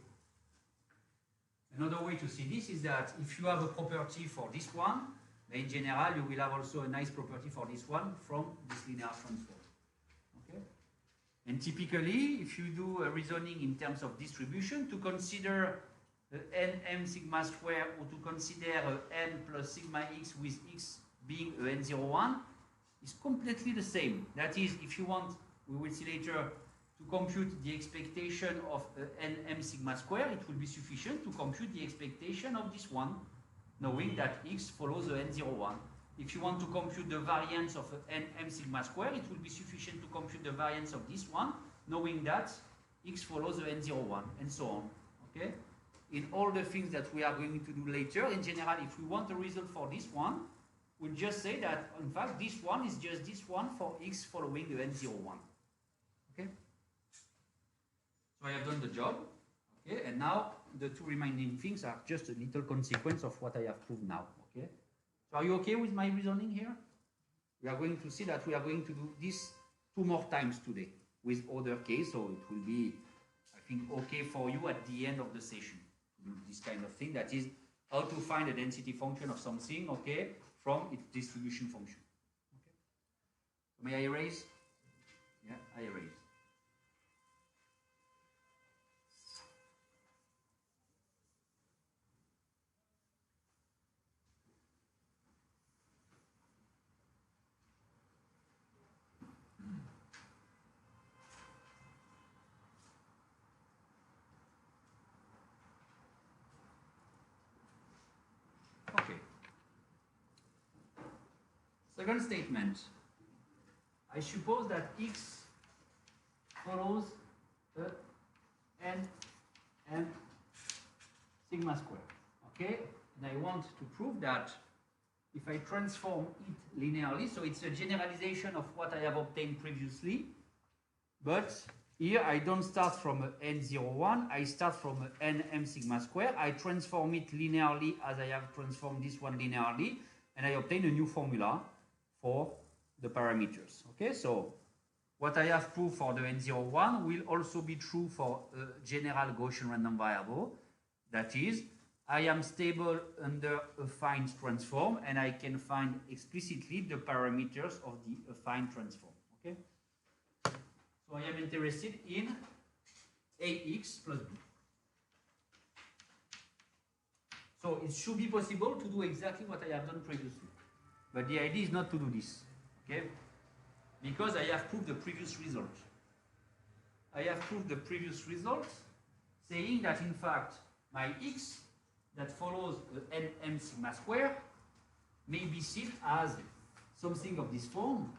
Another way to see this is that if you have a property for this one, in general, you will have also a nice property for this one from this linear transform. Okay? And typically, if you do a reasoning in terms of distribution, to consider nm sigma square, or to consider n plus sigma x with x being a n01, is completely the same. That is, if you want, we will see later, to compute the expectation of nm sigma square, it will be sufficient to compute the expectation of this one, knowing that x follows the n01. If you want to compute the variance of nm sigma square, it will be sufficient to compute the variance of this one, knowing that x follows the n01, and so on. Okay? In all the things that we are going to do later, in general, if we want a result for this one, we'll just say that, in fact, this one is just this one for x following the n01. Okay? So I have done the job. Okay? And now the two remaining things are just a little consequence of what I have proved now. Okay? So are you okay with my reasoning here? We are going to see that we are going to do this 2 more times today with other case, so it will be, I think, okay for you at the end of the session. This kind of thing, that is how to find a density function of something, okay, from its distribution function. Okay. May I erase? Yeah, I erase. Second statement. I suppose that x follows n sigma square. Okay? And I want to prove that if I transform it linearly, so it's a generalization of what I have obtained previously, but here I don't start from n01, I start from nm sigma square. I transform it linearly as I have transformed this one linearly, and I obtain a new formula for the parameters. Okay, so what I have proved for the n01 will also be true for a general Gaussian random variable. That is, I am stable under affine transform, and I can find explicitly the parameters of the affine transform. Okay, so I am interested in ax plus b. So it should be possible to do exactly what I have done previously, but the idea is not to do this. Okay, because I have proved the previous result. I have proved the previous result, saying that in fact my x that follows nm sigma square may be seen as something of this form,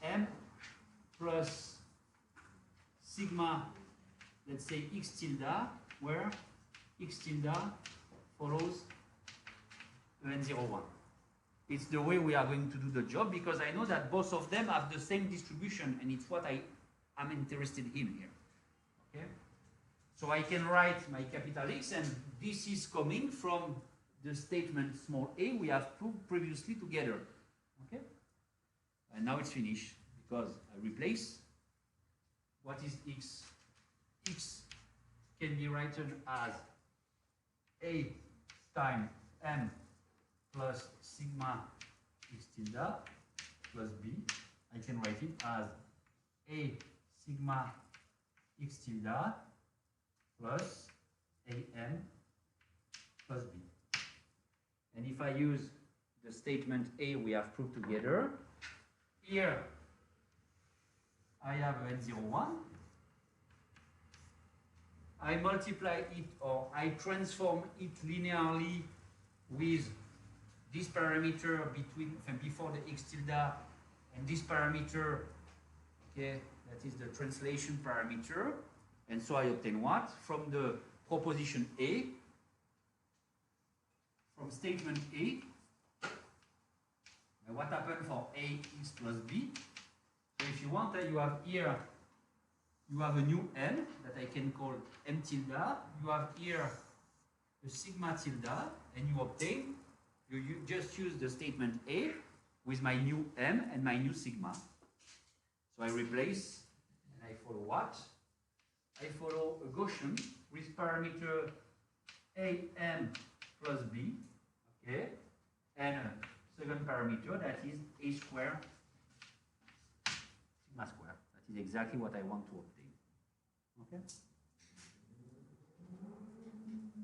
m plus sigma, let's say x tilde, where x tilde follows n01. It's the way we are going to do the job, because I know that both of them have the same distribution, and it's what I am interested in here. Okay? So I can write my capital X, and this is coming from the statement small a we have proved previously together. Okay? And now it's finished, because I replace what is x. X can be written as a times m plus sigma x tilde plus b. I can write it as a sigma x tilde plus am plus b. And if I use the statement A we have proved together, here I have n01. I multiply it, or I transform it linearly with this parameter before the x tilde and this parameter, okay, that is the translation parameter. And so I obtain what? From the proposition A, from statement A, what happened for ax plus b. So if you want, you have here, you have a new m that I can call m tilde. You have here a sigma tilde, and you obtain, you just use the statement A with my new m and my new sigma. So I replace, and I follow what? I follow a Gaussian with parameter am plus b, okay, and a second parameter that is a square sigma square. That is exactly what I want to obtain. Okay.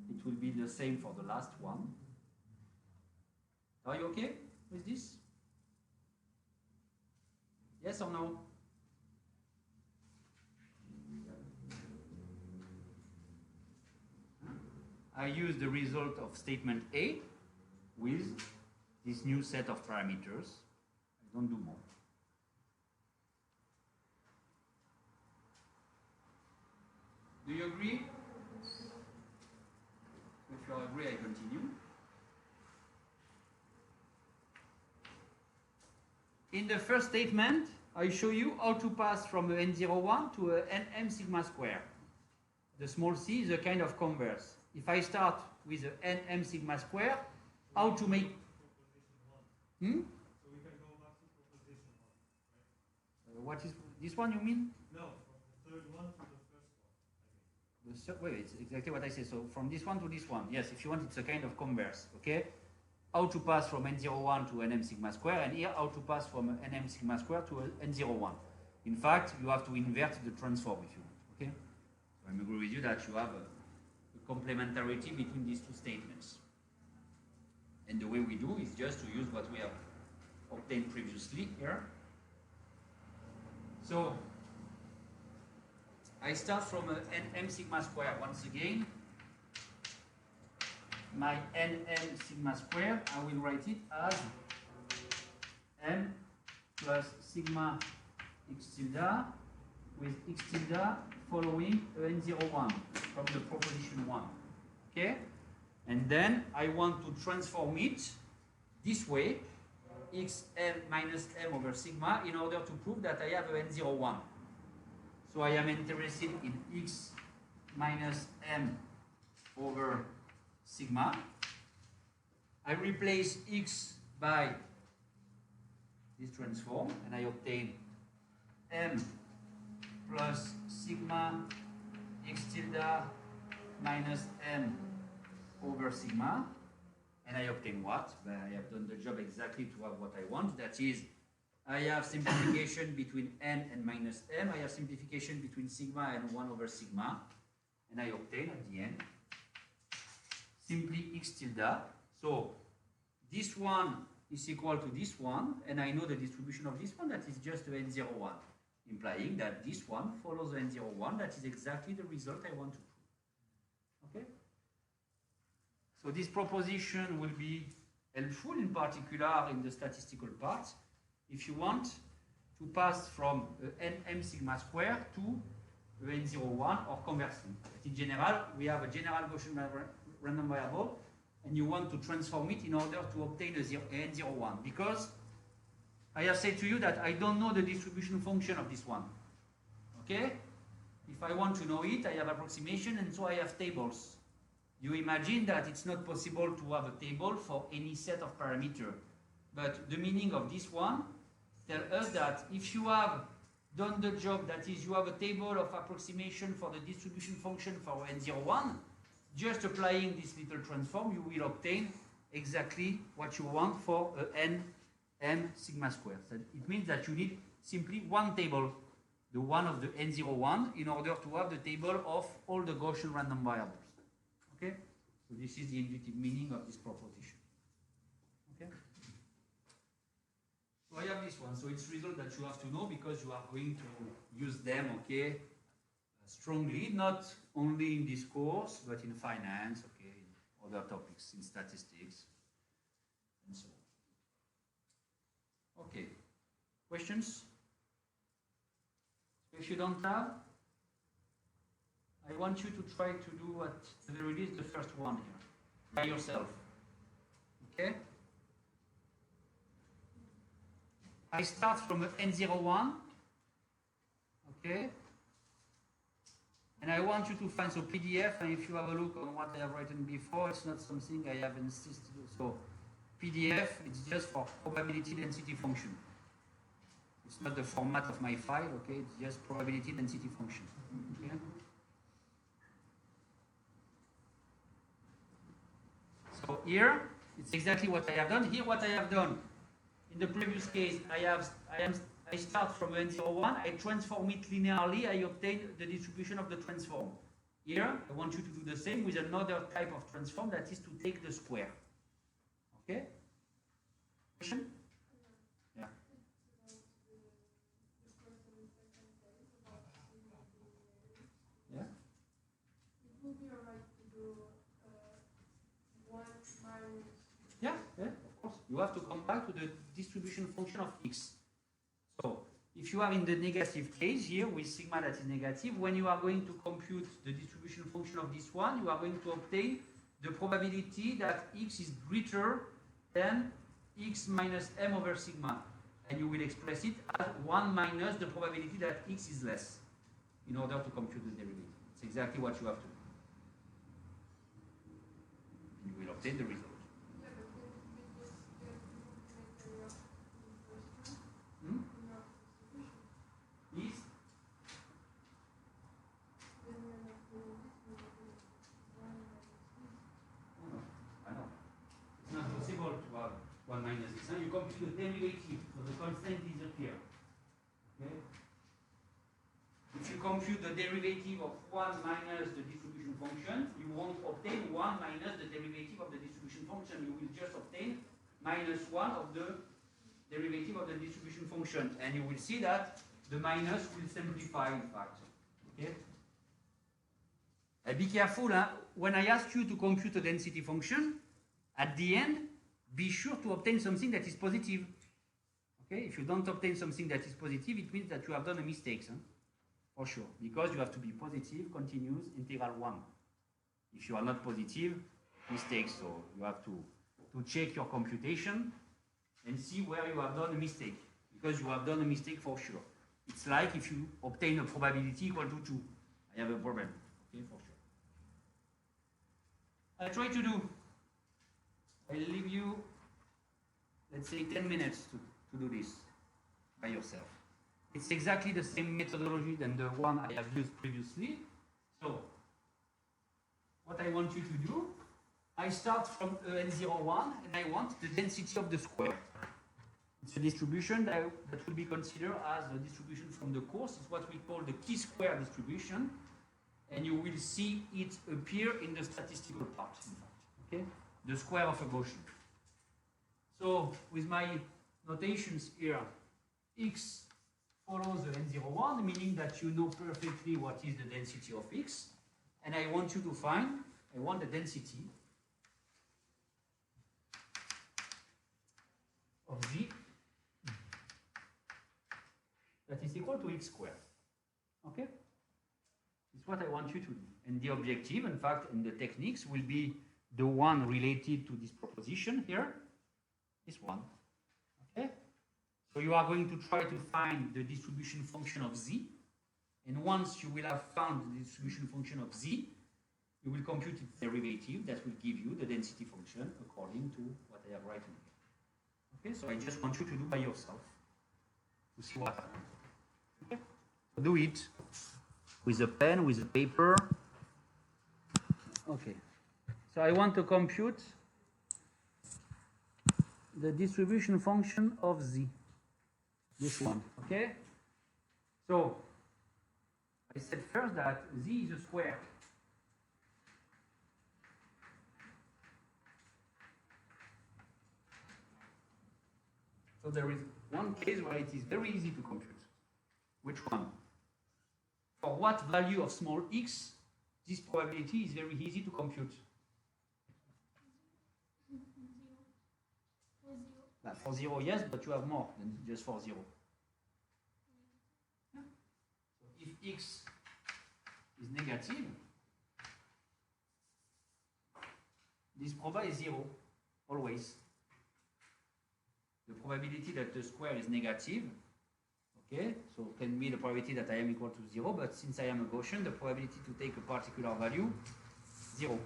It will be the same for the last one. Are you okay with this? Yes or no? I use the result of statement A with this new set of parameters. I don't do more. Do you agree? If you agree, I continue. In the first statement, I show you how to pass from a n01 to a nm sigma square. The small c is a kind of converse. If I start with a nm sigma square, how to make... So we can go back to proposition 1, right? What is this one, you mean? No, from the third one to the first one. Wait, it's exactly what I say. So from this one to this one. Yes, if you want, it's a kind of converse. Okay? How to pass from n01 to nm sigma square, and here how to pass from nm sigma square to n01. In fact, you have to invert the transform if you want. Okay? So I agree with you that you have a complementarity between these two statements. And the way we do is just to use what we have obtained previously here. So I start from a nm sigma square once again. My nm sigma square, I will write it as m plus sigma x tilde with x tilde following n01 from the proposition 1. Okay? And then I want to transform it this way, xm minus m over sigma, in order to prove that I have a n01. So I am interested in x minus m over sigma. I replace x by this transform, and I obtain m plus sigma x tilde minus m over sigma. And I obtain what? Well, I have done the job exactly to have what I want. That is, I have simplification between n and minus m. I have simplification between sigma and 1 over sigma. And I obtain at the end simply x tilde. So this one is equal to this one, and I know the distribution of this one, that is just n01, implying that this one follows n01. That is exactly the result I want to prove. Okay? So this proposition will be helpful, in particular in the statistical part, if you want to pass from nm sigma square to n01, or conversely. But in general, we have a general Gaussian random variable, and you want to transform it in order to obtain a n01, because I have said to you that I don't know the distribution function of this one. Okay? If I want to know it, I have approximation, and so I have tables. You imagine that it's not possible to have a table for any set of parameters. But the meaning of this one tells us that if you have done the job, that is, you have a table of approximation for the distribution function for n01, just applying this little transform, you will obtain exactly what you want for n m sigma squared. So it means that you need simply one table, the one of the n01, in order to have the table of all the Gaussian random variables. Okay? So this is the intuitive meaning of this proposition. Okay? So I have this one. So it's result that you have to know, because you are going to use them, okay, strongly, not only in this course, but in finance, okay, in other topics, in statistics, and so on. Okay. Questions? If you don't have, I want you to try to do at the very least the first one here, by yourself. Okay? I start from n01, okay? And I want you to find, so PDF, and if you have a look on what I have written before, it's not something I have insisted on. So PDF, it's just for probability density function. It's not the format of my file, okay? It's just probability density function. Okay? So here, it's exactly what I have done. Here, what I have done, in the previous case, I start from n01, I transform it linearly, I obtain the distribution of the transform. Here, I want you to do the same with another type of transform, that is to take the square. Okay? Question? Yeah. Yeah? Yeah, of course. You have to come back to the distribution function of x. So, if you are in the negative case here with sigma that is negative, when you are going to compute the distribution function of this one, you are going to obtain the probability that x is greater than x minus m over sigma. And you will express it as 1 minus the probability that x is less in order to compute the derivative. It's exactly what you have to do. You will obtain the result. You compute the derivative, so the constant disappears. Okay? If you compute the derivative of 1 minus the distribution function, you won't obtain 1 minus the derivative of the distribution function. You will just obtain minus 1 of the derivative of the distribution function. And you will see that the minus will simplify, in fact. Okay? Be careful, huh? When I ask you to compute a density function, at the end, be sure to obtain something that is positive. Okay, if you don't obtain something that is positive, it means that you have done a mistake, huh? For sure, because you have to be positive, continuous, integral 1. If you are not positive, mistake. So you have to check your computation and see where you have done a mistake, because you have done a mistake for sure. It's like if you obtain a probability equal to 2. I have a problem, okay, for sure. I try to do. I'll leave you, let's say, 10 minutes to do this by yourself. It's exactly the same methodology than the one I have used previously. So, what I want you to do, I start from N01 and I want the density of the square. It's a distribution that will be considered as a distribution from the course. It's what we call the chi-square distribution. And you will see it appear in the statistical part, in fact. Okay? The square of a Gaussian. So, with my notations here, x follows the N01, meaning that you know perfectly what is the density of x. And I want you to find, I want the density of z that is equal to x squared. Okay? It's what I want you to do. And the objective, in fact, in the techniques will be the one related to this proposition here, this one. Okay? So you are going to try to find the distribution function of z. And once you will have found the distribution function of z, you will compute its derivative that will give you the density function according to what I have written here. Okay, so I just want you to do by yourself to see what happens. Okay? So do it with a pen, with a paper. Okay. So I want to compute the distribution function of z. This one. Okay? So I said first that z is a square. So there is one case where it is very easy to compute. Which one? For what value of small x, this probability is very easy to compute. For 0, yes, but you have more than just for 0. Yeah. So if x is negative, this proba is 0, always. The probability that the square is negative, okay, so can be the probability that I am equal to 0, but since I am a Gaussian, the probability to take a particular value, 0.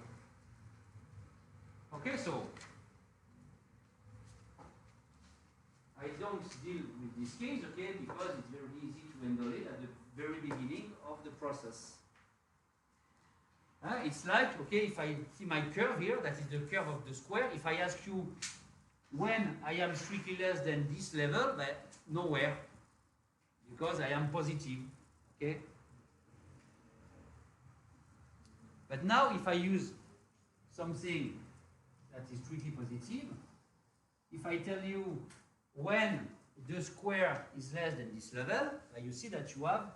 Okay, so I don't deal with this case, okay, because it's very easy to handle it at the very beginning of the process. It's like, okay, if I see my curve here, that is the curve of the square, if I ask you when I am strictly less than this level, but nowhere, because I am positive, okay? But now if I use something that is strictly positive, if I tell you when the square is less than this level, you see that you have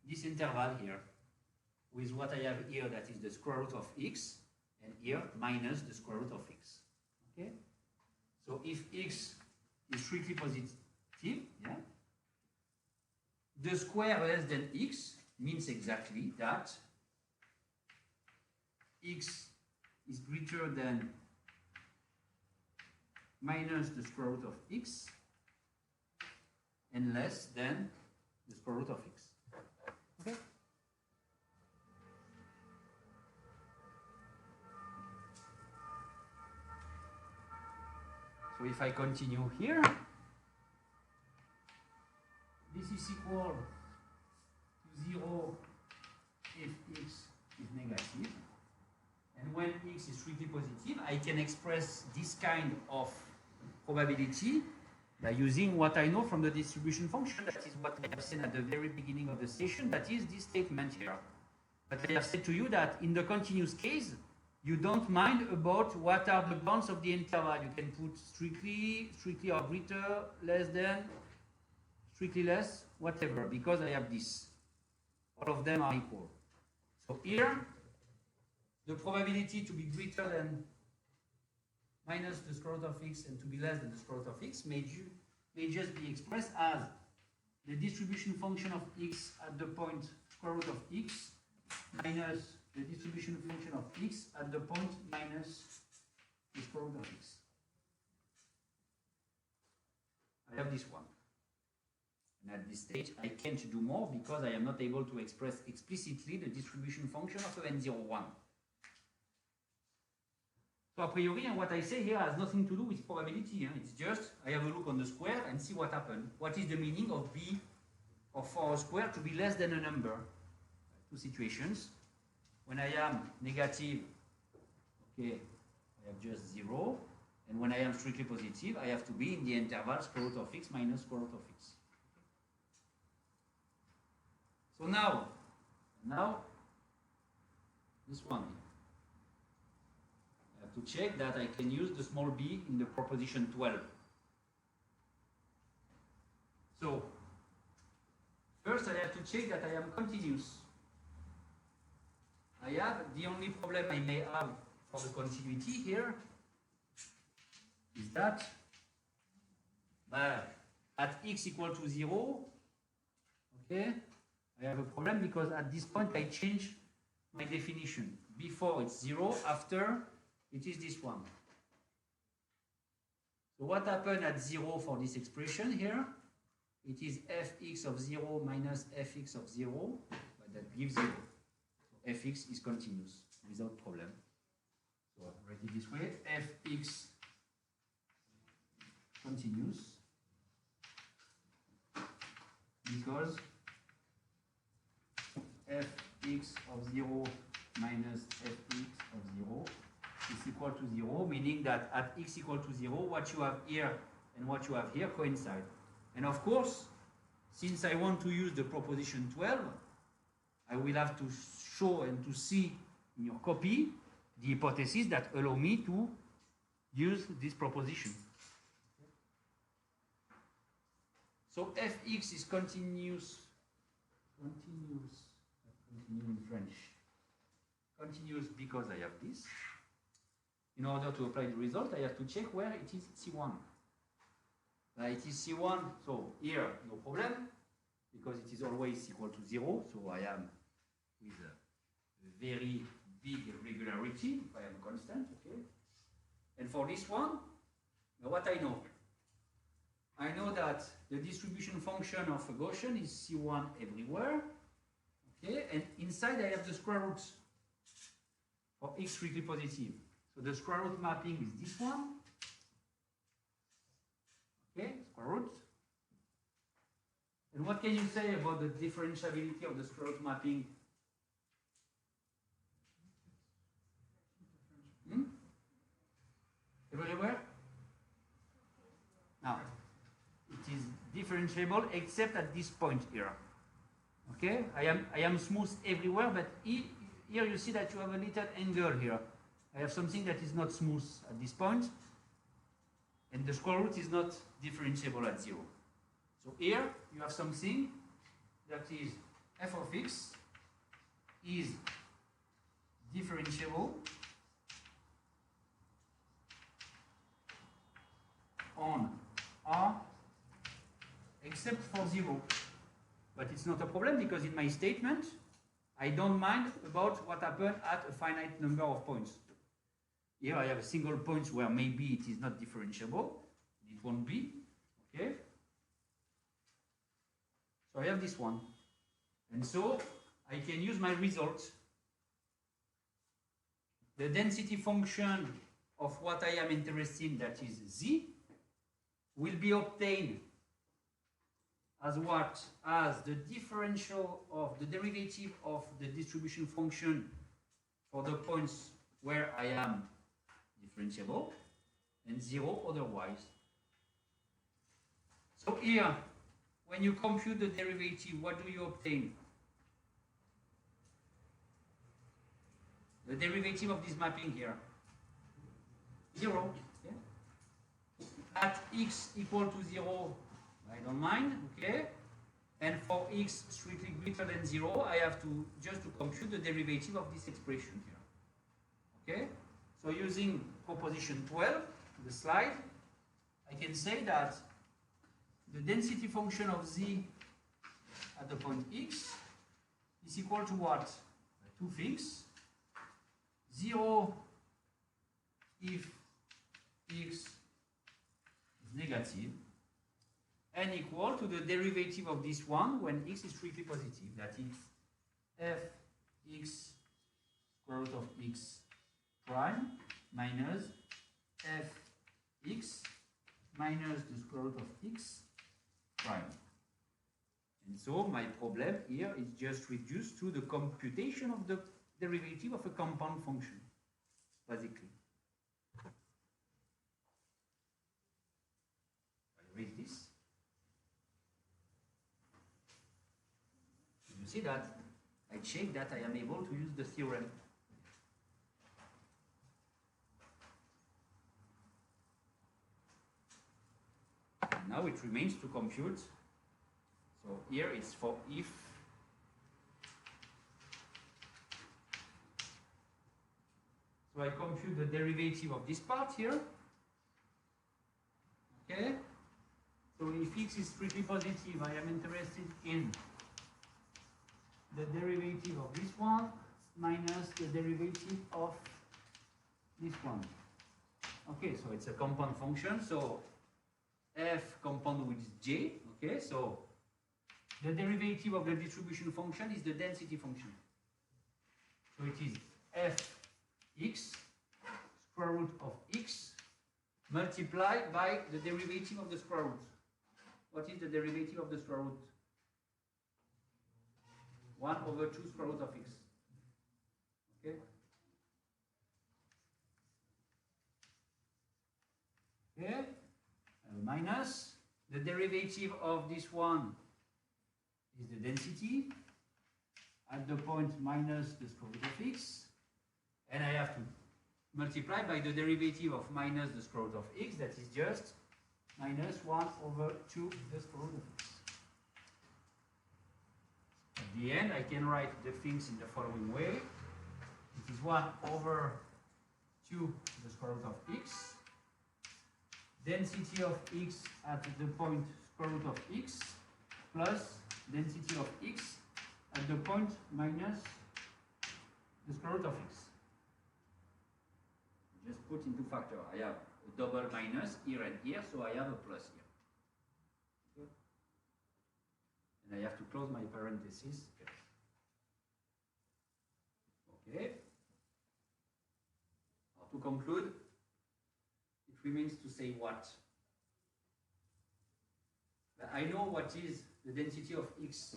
this interval here with what I have here, that is the square root of x, and here minus the square root of x. Okay? So if x is strictly positive, yeah, the square less than x means exactly that x is greater than minus the square root of x and less than the square root of x. Okay? So if I continue here, this is equal to 0 if x is negative. And when x is strictly positive, I can express this kind of probability by using what I know from the distribution function. That is what I have said at the very beginning of the session. That is this statement here. But I have said to you that in the continuous case, you don't mind about what are the bounds of the interval. You can put strictly or greater, less than, strictly less, whatever, because I have this. All of them are equal. So here, the probability to be greater than minus the square root of x and to be less than the square root of x may just be expressed as the distribution function of x at the point square root of x minus the distribution function of x at the point minus the square root of x. I have this one. And at this stage, I can't do more because I am not able to express explicitly the distribution function of n01. So a priori, what I say here has nothing to do with probability. It's just, I have a look on the square and see what happened. What is the meaning of b or for a square to be less than a number? Two situations. When I am negative, okay, I have just 0. And when I am strictly positive, I have to be in the interval square root of x minus square root of x. So now this one. I have to check that I can use the small b in the proposition 12. So first I have to check that I am continuous. I have the only problem I may have for the continuity here is that at x equal to 0, okay, I have a problem because at this point I change my definition. Before it's 0, after it is this one. So what happened at 0 for this expression here? It is fx of 0 minus fx of 0, but that gives 0. So fx is continuous without problem. So I'll write it this way, fx continuous because fx of 0 minus fx of 0 is equal to 0, meaning that at x equal to 0, what you have here and what you have here coincide. And of course, since I want to use the proposition 12, I will have to show and to see in your copy the hypothesis that allow me to use this proposition. So fx is continuous in French. Continuous because I have this. In order to apply the result, I have to check where it is C1. It is C1, so here no problem, because it is always equal to 0, so I am with a very big regularity if I am constant, okay? And for this one, what I know? I know that the distribution function of a Gaussian is C1 everywhere, okay? And inside I have the square root for x strictly positive. So the square root mapping is this one, okay, square root. And what can you say about the differentiability of the square root mapping? Everywhere? Now, it is differentiable except at this point here. Okay, I am smooth everywhere, but here you see that you have a little angle here. I have something that is not smooth at this point, and the square root is not differentiable at 0. So here you have something that is f of x is differentiable on R except for 0. But it's not a problem because in my statement I don't mind about what happened at a finite number of points. Here I have a single point where maybe it is not differentiable. It won't be. Okay? So I have this one. And so I can use my result. The density function of what I am interested in, that is z, will be obtained as what? As the differential of the derivative of the distribution function for the points where I am differentiable and 0 otherwise. So here, when you compute the derivative, what do you obtain? The derivative of this mapping here. 0. Okay? At x equal to 0, I don't mind, okay? And for x strictly greater than 0, I have to just to compute the derivative of this expression here. Okay? So using proposition 12, the slide, I can say that the density function of z at the point x is equal to what? Two things. 0 if x is negative, and equal to the derivative of this one when x is strictly positive. That is fx square root of x prime minus fx minus the square root of x prime. And so my problem here is just reduced to the computation of the derivative of a compound function, basically. I read this. You see that I check that I am able to use the theorem. And now it remains to compute. So here it's for if so I compute the derivative of this part here. Okay. So if x is strictly positive, I am interested in the derivative of this one minus the derivative of this one. Okay, so it's a compound function. So f compound with j. Okay, so the derivative of the distribution function is the density function. So it is fx square root of x multiplied by the derivative of the square root. What is the derivative of the square root? 1 over 2 square root of x. Okay? Okay? Minus the derivative of this one is the density at the point minus the square root of x, and I have to multiply by the derivative of minus the square root of x, that is just minus 1 over 2 the square root of x. At the end, I can write the things in the following way. It is 1 over 2 the square root of x, density of x at the point square root of x, plus density of x at the point minus the square root of x. Just put into factor. I have a double minus here and here, so I have a plus here. Okay. And I have to close my parentheses. Okay. Now to conclude, it remains to say what? I know what is the density of x.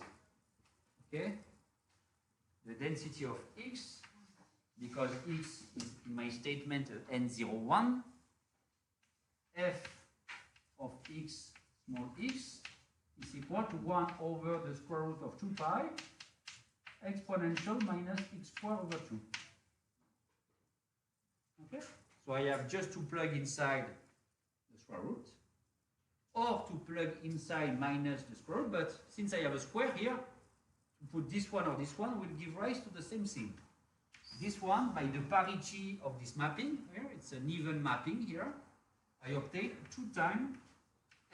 Okay? The density of x, because x is in my statement n01, f of x small x is equal to 1 over the square root of 2 pi exponential minus x squared over 2. Okay? So I have just to plug inside the square root, or to plug inside minus the square root, but since I have a square here, to put this one or this one will give rise to the same thing. This one, by the parity of this mapping, here, it's an even mapping here, I obtain 2 times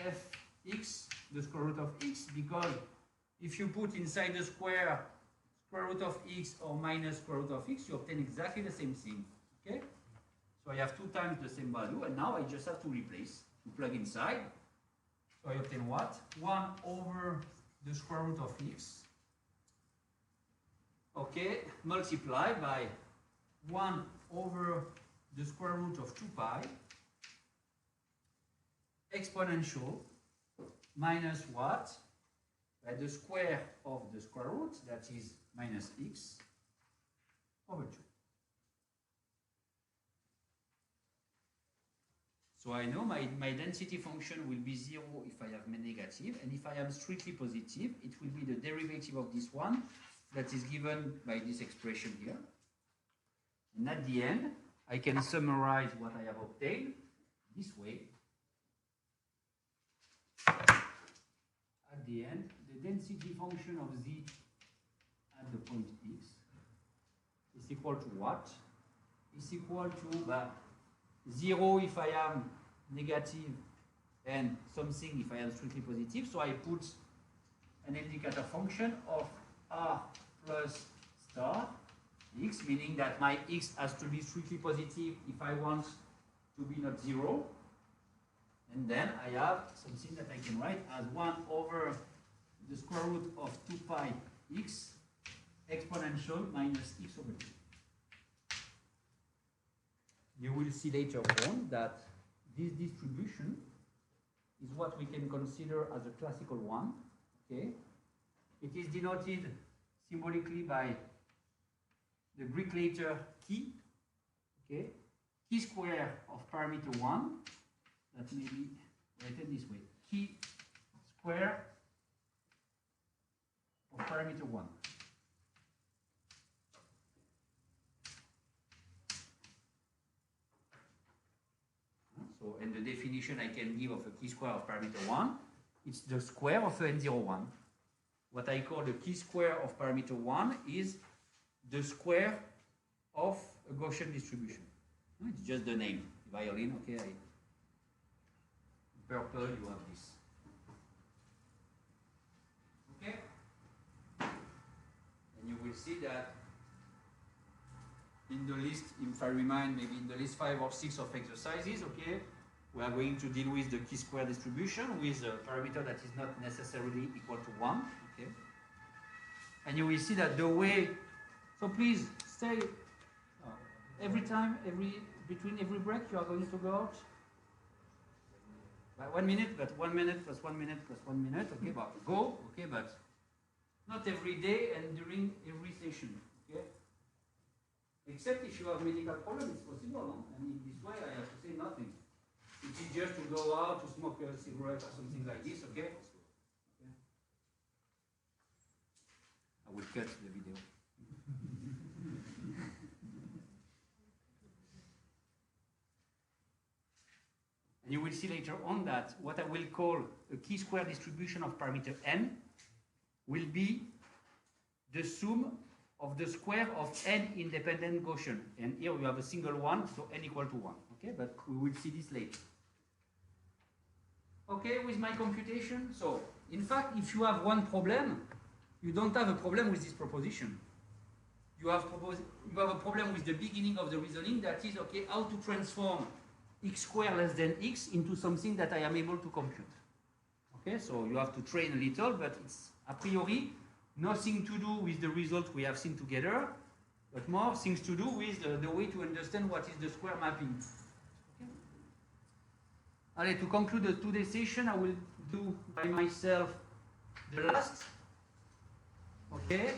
fx, the square root of x, because if you put inside the square root of x or minus square root of x, you obtain exactly the same thing. Okay? So I have 2 times the same value, and now I just have to replace, to plug inside. So I obtain what? 1 over the square root of x. Okay, multiply by 1 over the square root of 2 pi exponential minus what? By the square of the square root, that is minus x over 2. So I know my density function will be 0 if I have negative, and if I am strictly positive, it will be the derivative of this one that is given by this expression here. And at the end, I can summarize what I have obtained this way. At the end, the density function of z at the point x is equal to what? Is equal to 0 if I am negative and something if I am strictly positive. So I put an indicator function of r plus star x, meaning that my x has to be strictly positive if I want to be not 0. And then I have something that I can write as 1 over the square root of 2 pi x exponential minus x over 2. You will see later on that this distribution is what we can consider as a classical one. Okay? It is denoted symbolically by the Greek letter chi. Okay? Chi square of parameter 1. That may be written this way. Chi square of parameter 1. So, and the definition I can give of a chi square of parameter 1, it's the square of a n01. What I call the chi square of parameter 1 is the square of a Gaussian distribution. It's just the name, violin, okay? Purple, you have this. Okay? And you will see that in the list, if I remind, maybe in the list 5 or 6 of exercises, okay, we are going to deal with the chi-square distribution with a parameter that is not necessarily equal to 1, okay? And you will see that the way, so please stay every time, between every break, you are going to go out. By 1 minute, but 1 minute plus 1 minute plus 1 minute, okay, but go, okay, but not every day and during every session, okay? Except if you have medical problem, it's possible, no? And in this way, I have to say nothing. It is just to go out to smoke a cigarette or something like this, okay? Okay. I will cut the video. And you will see later on that what I will call a chi-square distribution of parameter n will be the sum of the square of n independent Gaussian. And here we have a single one, so n equal to 1. Okay, but we will see this later. Okay, with my computation? So, in fact, if you have one problem, you don't have a problem with this proposition. You have a problem with the beginning of the reasoning, that is, okay, how to transform x squared less than x into something that I am able to compute. Okay, so you have to train a little, but it's a priori nothing to do with the result we have seen together, but more things to do with the way to understand what is the square mapping. Okay. Allez, to conclude the today's session, I will do by myself the last, okay,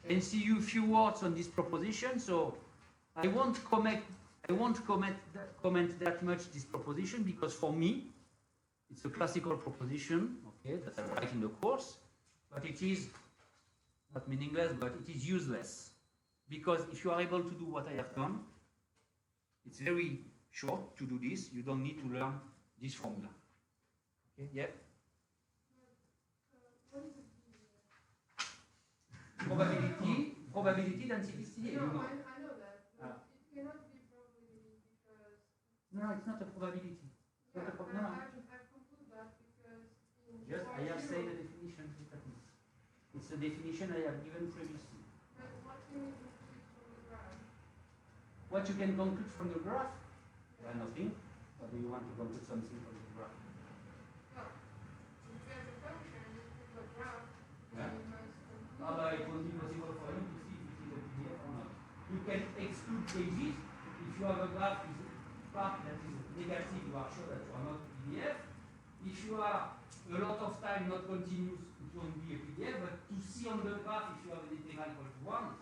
and see you a few words on this proposition. So I won't comment that much this proposition, because for me it's a classical proposition, okay, that I write in the course, but it is not meaningless, but it is useless, because if you are able to do what I have done, it's very short to do this. You don't need to learn this formula. Okay, yeah. Probability density. No, I know that. But it cannot be probability because. No, it's not a probability. Yeah, I've concluded that because. Just I have said the definition. It's a definition I have given previously. But what can you conclude from the graph? What you can conclude from the graph? Well, nothing. Or do you want to conclude something from the graph? Well, if you have a function, you put the graph, Yeah. then you must conclude. It won't be possible for you to see if it is a PDF or not. You can exclude pages. If you have a graph with a part that is negative, you are sure that you are not PDF. If you are a lot of time not continuous, it won't be a PDF, but to see on the graph if you have an integral equal to 1,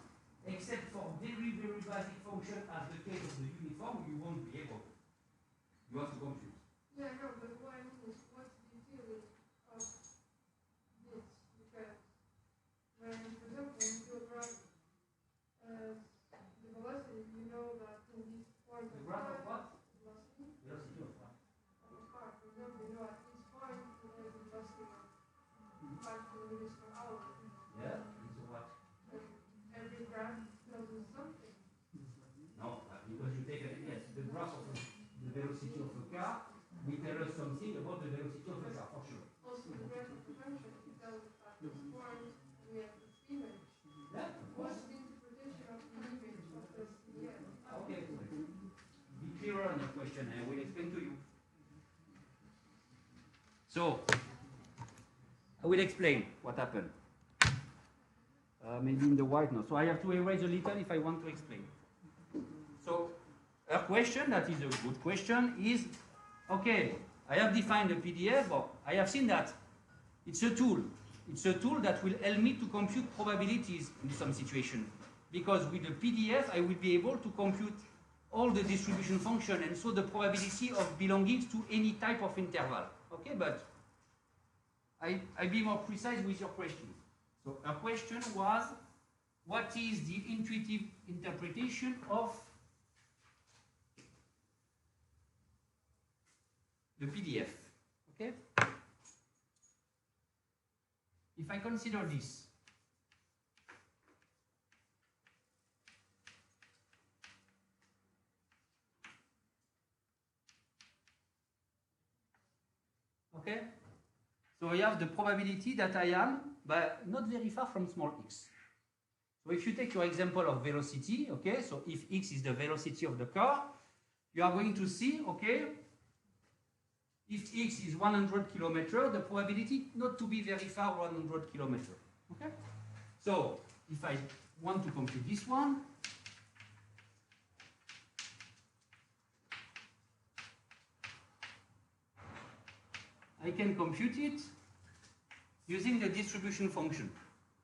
except for very, very basic function as the case of the uniform, you won't be able. You have to compute. Yeah, no, but what I mean is what's the utility of this? Because when, for example, when you do a graph, the velocity, you know that in this point The of graph of time, what? velocity Velocity of what? of a car, for example, you know at this point it has a velocity of 5 kilometers per hour. Yeah, it's a what? And every graph tells us something. No, because you take a, yes, the graph of the velocity of a car question, and I will explain to you. So, I will explain what happened. Maybe in the white now. So I have to erase a little if I want to explain. So, a question that is a good question is, okay, I have defined a PDF, but I have seen that it's a tool. It's a tool that will help me to compute probabilities in some situation. Because with the PDF, I will be able to compute all the distribution function and so the probability of belonging to any type of interval. Okay, but I'll be more precise with your question. So our question was, what is the intuitive interpretation of the PDF? Okay? If I consider this, okay? So I have the probability that I am, but not very far from small x. So if you take your example of velocity, okay, so if x is the velocity of the car, you are going to see, okay, if x is 100 kilometers, the probability not to be very far 100 kilometers. Okay? So if I want to compute this one, I can compute it using the distribution function.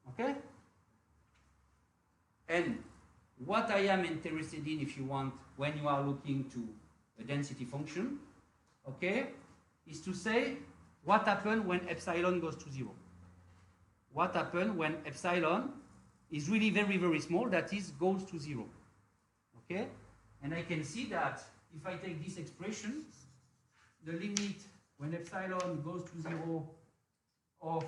Okay? And what I am interested in, if you want, when you are looking to a density function, okay, is to say what happens when epsilon goes to 0. What happens when epsilon is really very, very small, that is, goes to 0. Okay? And I can see that if I take this expression, the limit when epsilon goes to 0 of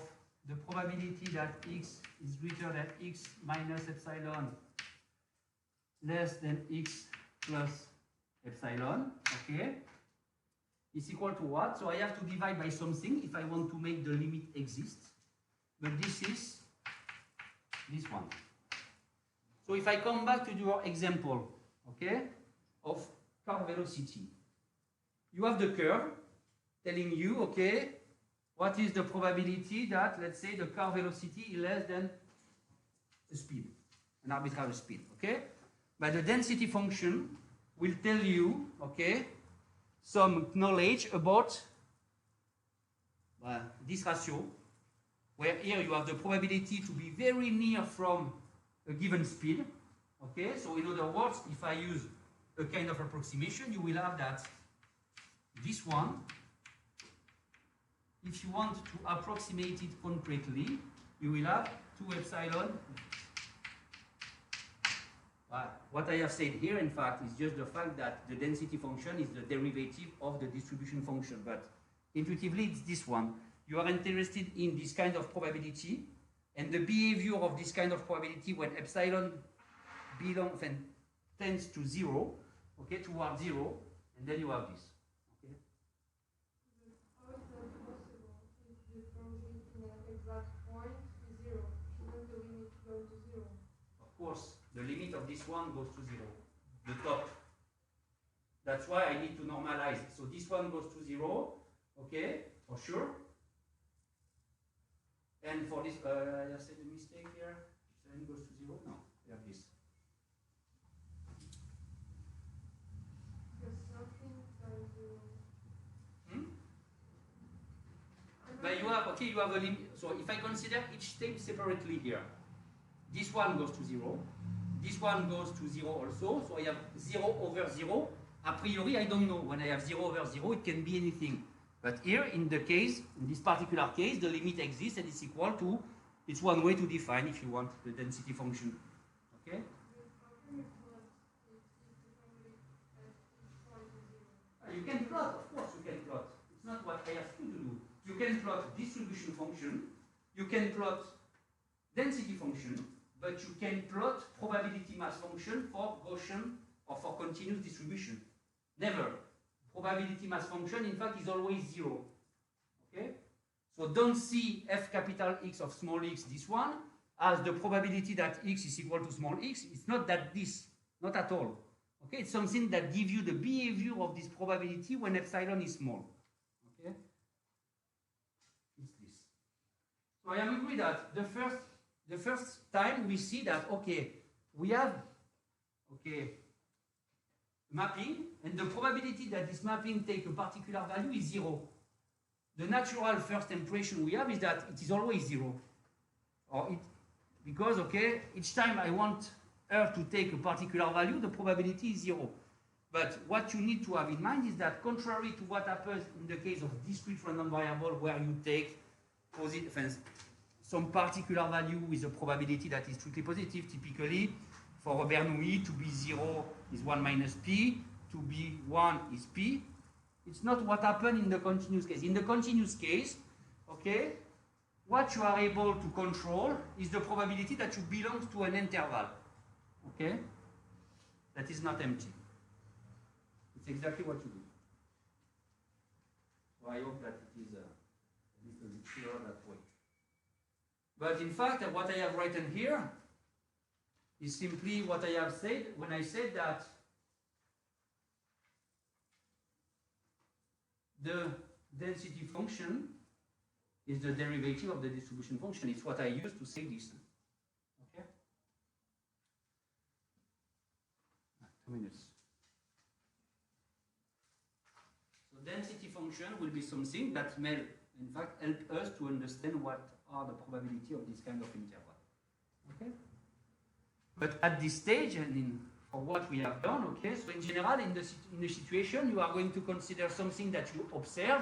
the probability that x is greater than x minus epsilon less than x plus epsilon, okay, is equal to what? So I have to divide by something if I want to make the limit exist. But this is this one. So if I come back to your example, okay, of car velocity, you have the curve telling you, okay, what is the probability that, let's say, the car velocity is less than a speed, an arbitrary speed, okay? But the density function will tell you, okay, some knowledge about this ratio, where here you have the probability to be very near from a given speed, okay? So in other words, if I use a kind of approximation, you will have that this one, if you want to approximate it concretely, you will have 2 epsilon. What I have said here, in fact, is just the fact that the density function is the derivative of the distribution function. But intuitively, it's this one. You are interested in this kind of probability and the behavior of this kind of probability when epsilon belongs and tends to 0, okay, toward 0, and then you have this. Okay? How is that possible if the probability in an exact point is 0? Shouldn't the limit go to 0? Of course, the limit of this one goes to 0, the top. That's why I need to normalize it. So this one goes to 0, okay, for sure. And for this, I have said a mistake here. Epsilon goes to 0. No, we have this. Because something times 0. But you have, okay, you have a limit. So if I consider each step separately here, this one goes to 0. This one goes to 0 also. So I have 0 over 0. A priori, I don't know. When I have 0 over 0, it can be anything. But here, in the case, in this particular case, the limit exists and it's equal to, it's one way to define, if you want, the density function. Okay? You can plot, of course you can plot. It's not what I asked you to do. You can plot distribution function, you can plot density function, but you can plot probability mass function for Gaussian or for continuous distribution. Never. Probability mass function, in fact, is always 0. Okay? So don't see f capital X of small x, this one, as the probability that x is equal to small x. It's not that this, not at all. Okay, it's something that gives you the behavior of this probability when epsilon is small. Okay, it's this. So I am agree that the first time we see that okay, we have mapping, and the probability that this mapping take a particular value is 0. The natural first impression we have is that it is always 0, because each time I want her to take a particular value, the probability is 0. But what you need to have in mind is that contrary to what happens in the case of discrete random variable, where you take some particular value with a probability that is strictly positive, typically for a Bernoulli, to be 0 is 1 minus p, to be 1 is p. It's not what happened in the continuous case. In the continuous case, okay, what you are able to control is the probability that you belong to an interval, okay, that is not empty. It's exactly what you do. So I hope that it is a little bit clearer that way. But in fact, what I have written here is simply what I have said when I said that the density function is the derivative of the distribution function. It's what I used to say this. Okay? 2 minutes. So density function will be something that may, in fact, help us to understand what are the probability of this kind of interval. Okay? But at this stage, and for what we have done, okay, so in general, in the situation, you are going to consider something that you observe,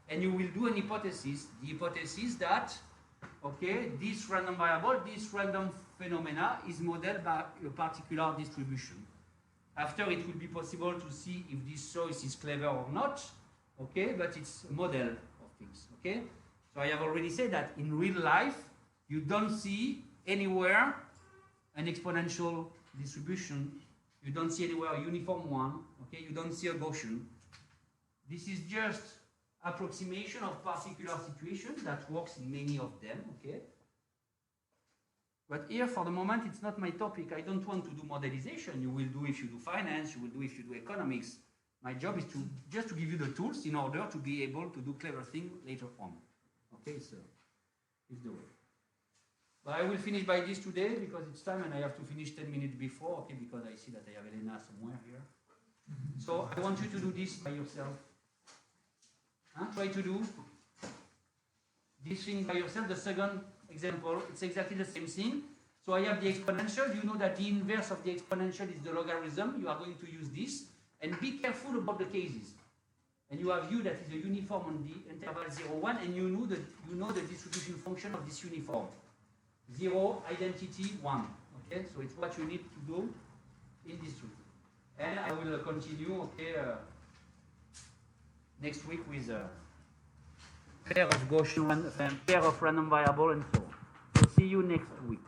and you will do an hypothesis. The hypothesis that, okay, this random variable, this random phenomena is modeled by a particular distribution. After, it will be possible to see if this choice is clever or not, okay, but it's a model of things, okay? So I have already said that in real life, you don't see anywhere an exponential distribution. You don't see anywhere a uniform one, okay? You don't see a Gaussian. This is just approximation of particular situations that works in many of them, okay? But here, for the moment, it's not my topic. I don't want to do modelization. You will do if you do finance, you will do if you do economics. My job is to just to give you the tools in order to be able to do clever things later on. Okay, so it's the way. But I will finish by this today because it's time and I have to finish 10 minutes before, okay, because I see that I have Elena somewhere here. So I want you to do this by yourself. Try to do this thing by yourself. The second example, it's exactly the same thing. So I have the exponential. You know that the inverse of the exponential is the logarithm. You are going to use this. And be careful about the cases. And you have u that is a uniform on the interval 0, 1, and you know the distribution function of this uniform. 0, identity, 1. Okay, so it's what you need to do in this truth. And I will continue, okay, next week with a pair of Gaussian, pair of random variable and so on. So see you next week.